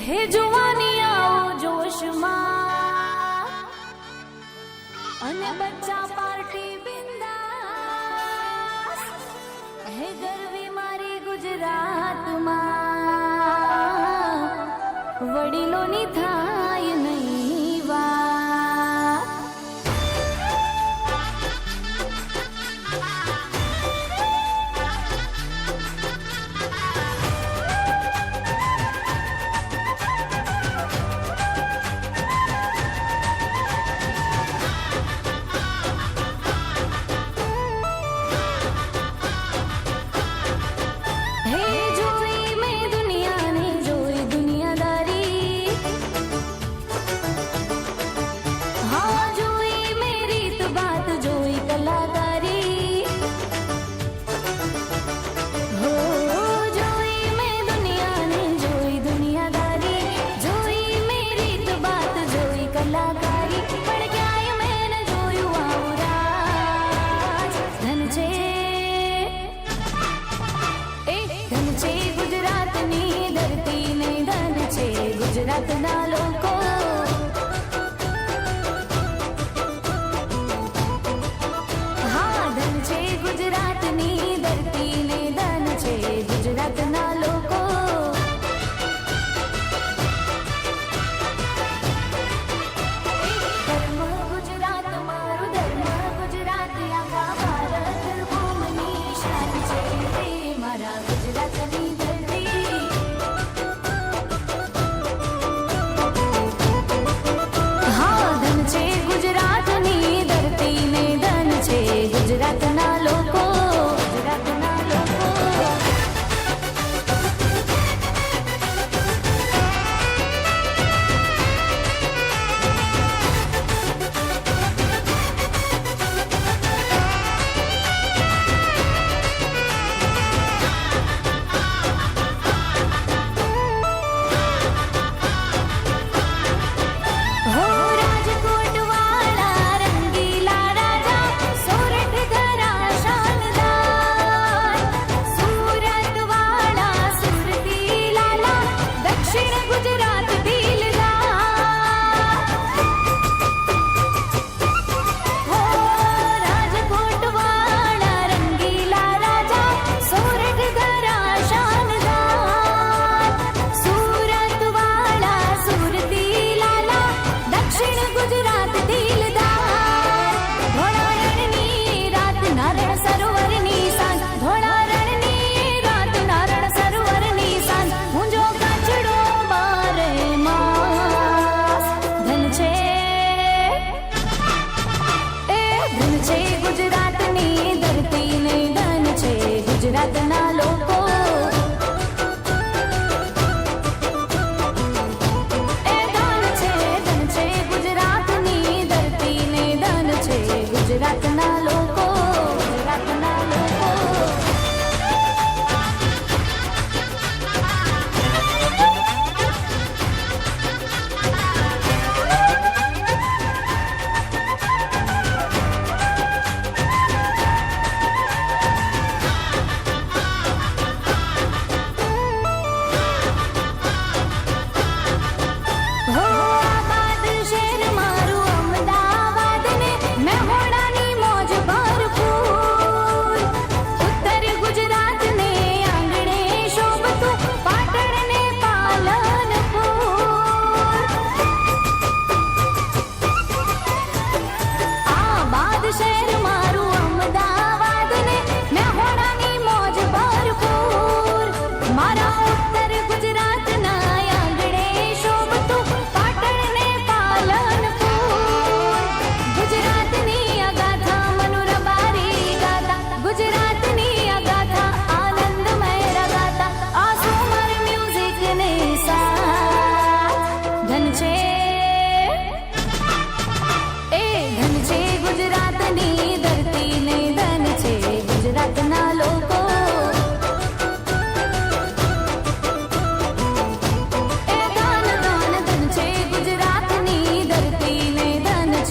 હે જુવાની આવો જોશમાં, અને બચ્ચા પાર્ટી બિંદાસ, હે ગરવી મારી ગુજરાતમાં, વડીલોની થાય નહીં વાત. હે જોઈ મેં દુનિયાને જોઈ દુનિયાદારી,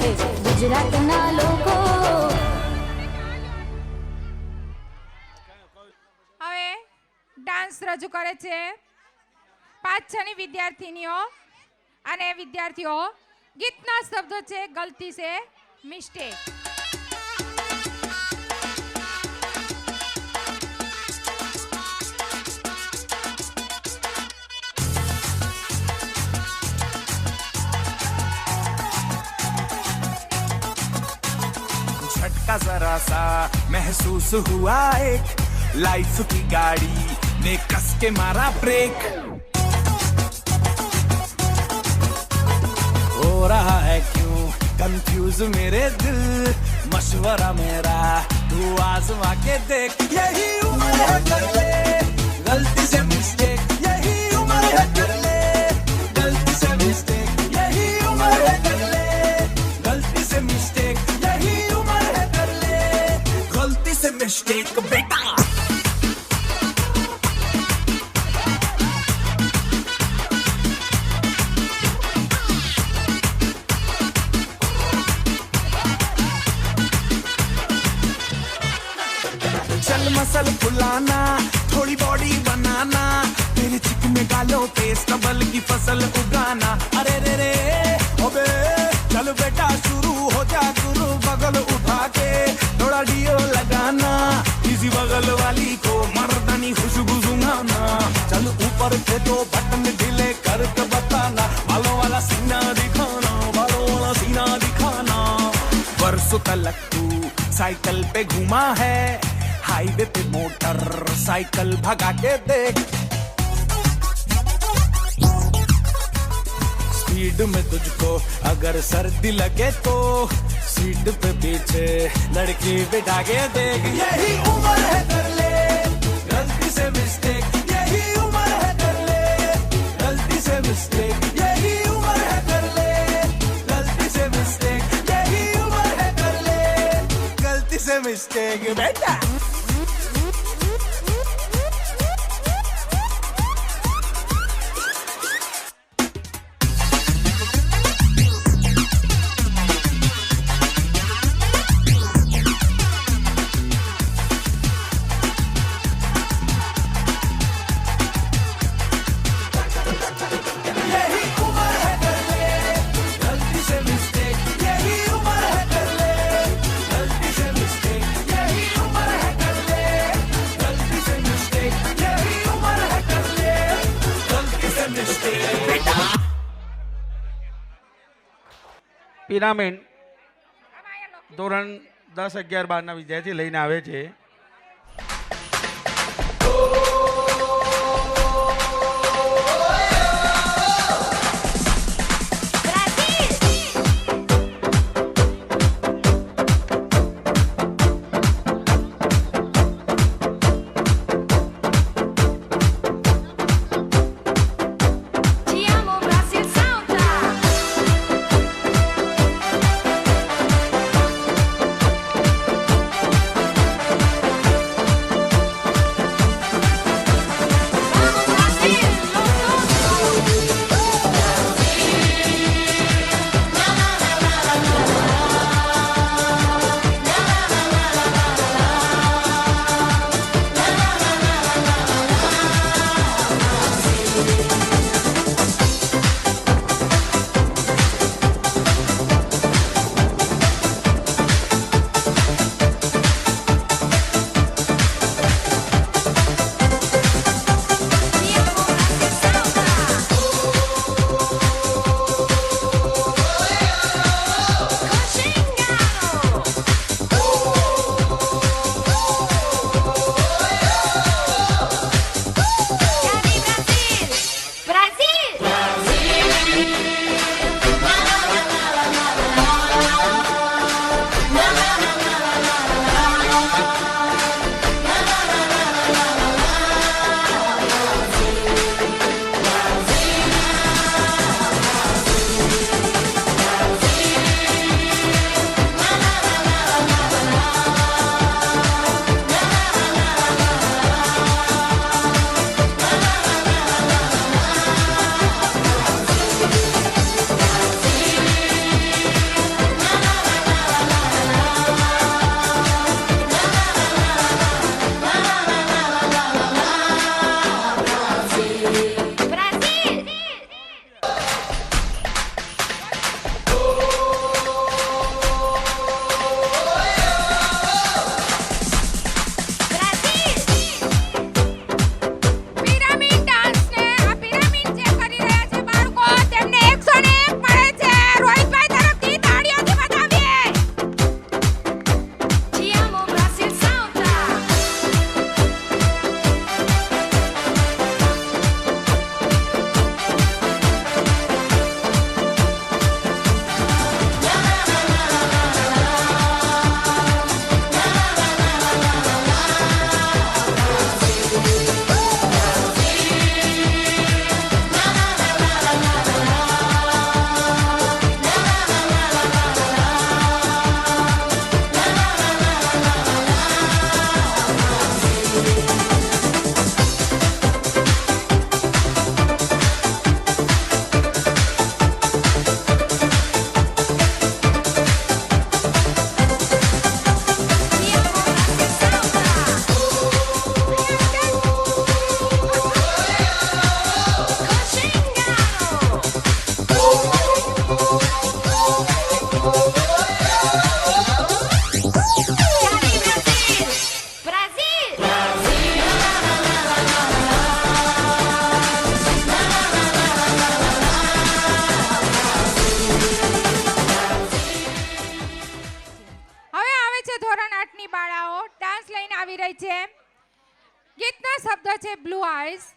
છે ગુજરાતના લોકો. હવે ડાન્સ રજૂ કરે છે 5-6ની વિદ્યાર્થીનીઓ અને વિદ્યાર્થીઓ. ગીતના શબ્દો છે ગલતી સે મિસ્ટેક. झटका जरा सा महसूस हुआ एक लाइफ की गाड़ी ने कस के मारा ब्रेक. हो रहा है क्यों कंफ्यूज मेरे दिल, मशवरा मेरा तू आजमा के देख. यही उम्र है कर ले गलती से मिस्टेक, यही उम्र है कर ले गलती से मिस्टेक, यही उम्र है कर ले गलती से मिस्टेक, यही उम्र है कर ले गलती से मिस्टेक बेटा. चल मसल फुलाना, थोड़ी बॉडी बनाना, तेरे चिकने गालों पे स्टबल की फसल उगाना. अरे रे रे ओबे चल बेटा शुरू हो जा गुरु, बगल उठा के थोड़ा डियो लगाना, इसी बगल वाली को मर्दानी खुशबू सुंघाना. चल ऊपर से 2 बटन ढीले करके बताना, बालों वाला सीना दिखाना, बालों वाला सीना दिखाना. वर्षों तलक तू साइकिल पे घुमा है, हाईवे पे मोटर साइकिल भगा के देख. स्पीड में तुझको अगर सर्दी लगे तो सीट पे पीछे लड़की बिठा के देख. यही उम्र है कर ले गलती से मिस्टेक, यही उम्र है कर ले गलती से मिस्टेक, यही उम्र है कर ले गलती से मिस्टेक, यही उम्र है कर ले गलती से मिस्टेक बेटा. પિરામિડ ધોરણ 10, 11, 12ના વિદ્યાર્થી લઈને આવે છે. આવી રહી છે. ગીતના શબ્દો છે બ્લુ આઈઝ.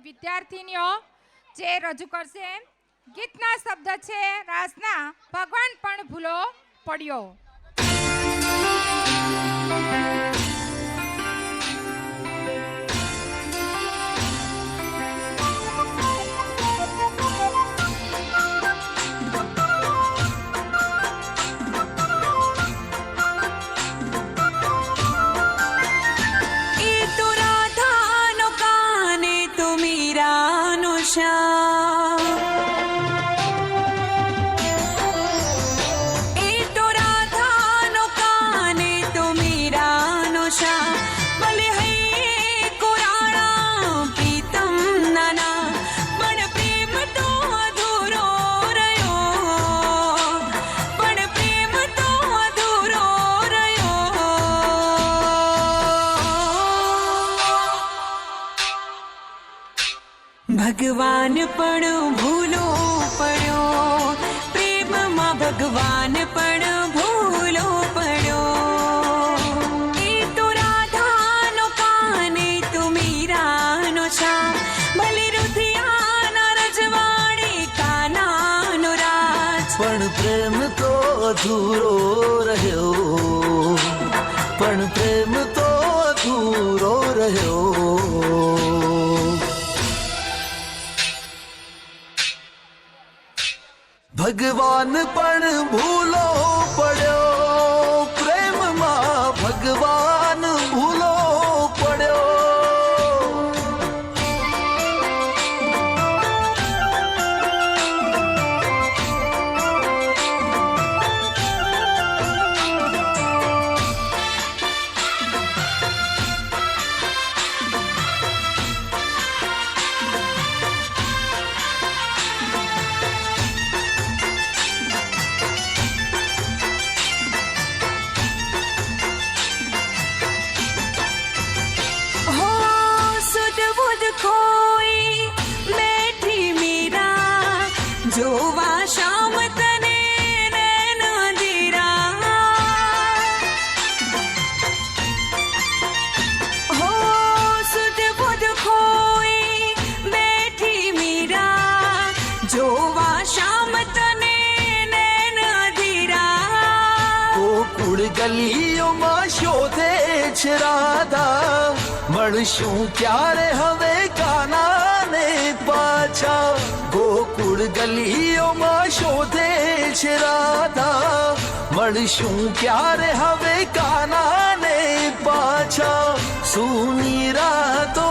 વિદ્યાર્થીનીઓ જે રજૂ કરશે. ગીતના શબ્દ છે રાસના ભગવાન પણ ભૂલો પડ્યો. ભગવાન પણ ભૂલો પડ્યો, પ્રેમમાં ભગવાન પણ ભૂલો પડ્યો. એ તો રાધાનો કાને તો મીરાનો છા, ભલે રુધિયાના રજ અધૂરો રહ્યો પણ પ્રેમ તો અધૂરો રહ્યો ભગવાન પણ ભૂલો પડ્યો પ્રેમમાં ભગવાન ભૂલો પડ્યો हो सुध बुध खोई बैठी मीरा जोवा शाम तने नैन दीरा हो सुध बुध खोई बैठी मीरा जोवा शाम तने नैन दीरा ગોકુળ ગલીઓમાં શોધે છે રાધા મળશું ક્યારે હવે કાનાને પાછા ગોકુળ ગલીઓમાં શોધે છે રાધા મળશું ક્યારે હવે કાનાને પાછા સૂની રાતો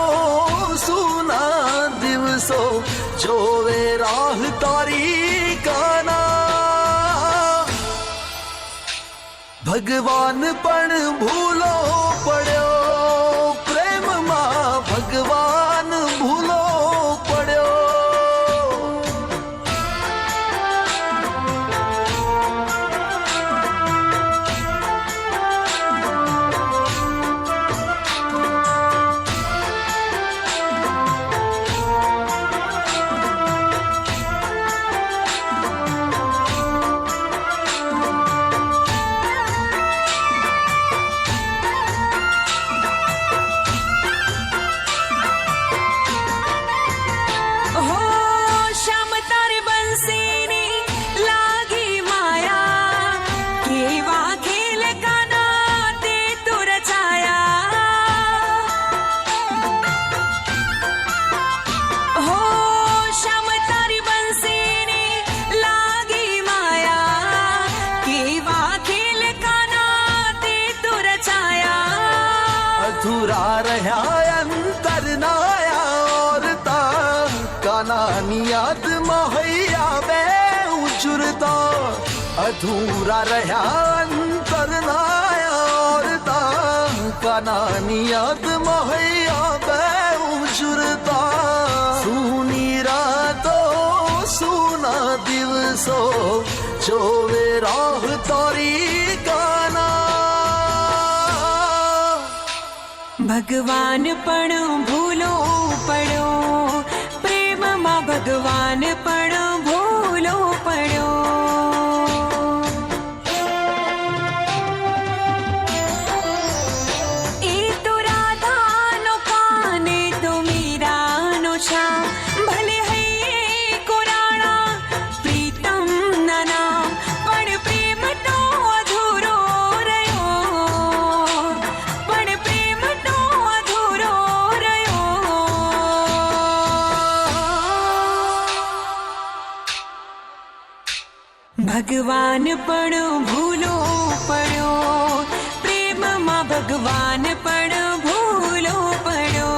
સૂના દિવસો જોવે રાહ તારી કાના ભગવાન પણ ભૂલો પડ્યો પ્રેમમાં ભગવાન ભૂલો પડ્યો हो श्याम तारे बंसीनी लागी माया केवा खेल काना ते तो रचाया हो श्याम तारी बंसीनी लागी माया केवा खेल काना તે તો રચાયા અધૂરા રહ્યા અંતરનાયા ઓરતા કાનાની યાદમાં હૈયા બે ઉજરતા અધૂરા રહ્યા અંતરનાયા ઓરતા કાનાની યાદમાં હૈયા બે ઉજરતા સૂની રાતો સૂના દિવસો જોવે રાહ તારી કાના ભગવાન પણ ભૂલો પડ્યો પ્રેમમાં ભગવાન પણ ભૂલો પડ્યો એ તો રાધાનો કાને તો મીરાનો છા ભલે હૈયે કોરાણા પ્રીતમ નાના પણ પ્રેમ તો અધૂરો રહ્યો પણ પ્રેમ તો અધૂરો રહ્યો ભગવાન પણ ભૂલો પડ્યો પ્રેમમાં ભગવાન પણ ભૂલો પડ્યો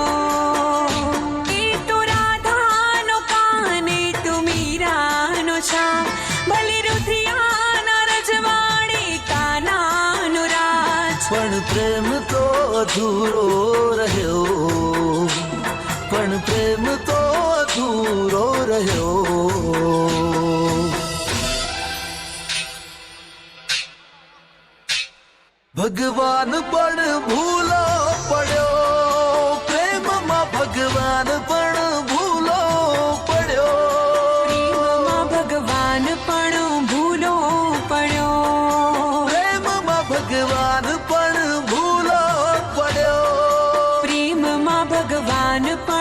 એ તો રાધાનો કાને તો મીરાનો છા ભલે રુધિયાના રજવાડે કાનાનો રાજ પણ પ્રેમ તો અધૂરો રહ્યો પણ પ્રેમ તો અધૂરો રહ્યો ભગવાન પણ ભૂલો પડ્યો પ્રેમમાં ભગવાન પણ ભૂલો પડ્યો પ્રેમમાં ભગવાન પણ ભૂલો પડ્યો પ્રેમમાં ભગવાન પણ ભૂલો પડ્યો પ્રેમમાં ભગવાન પણ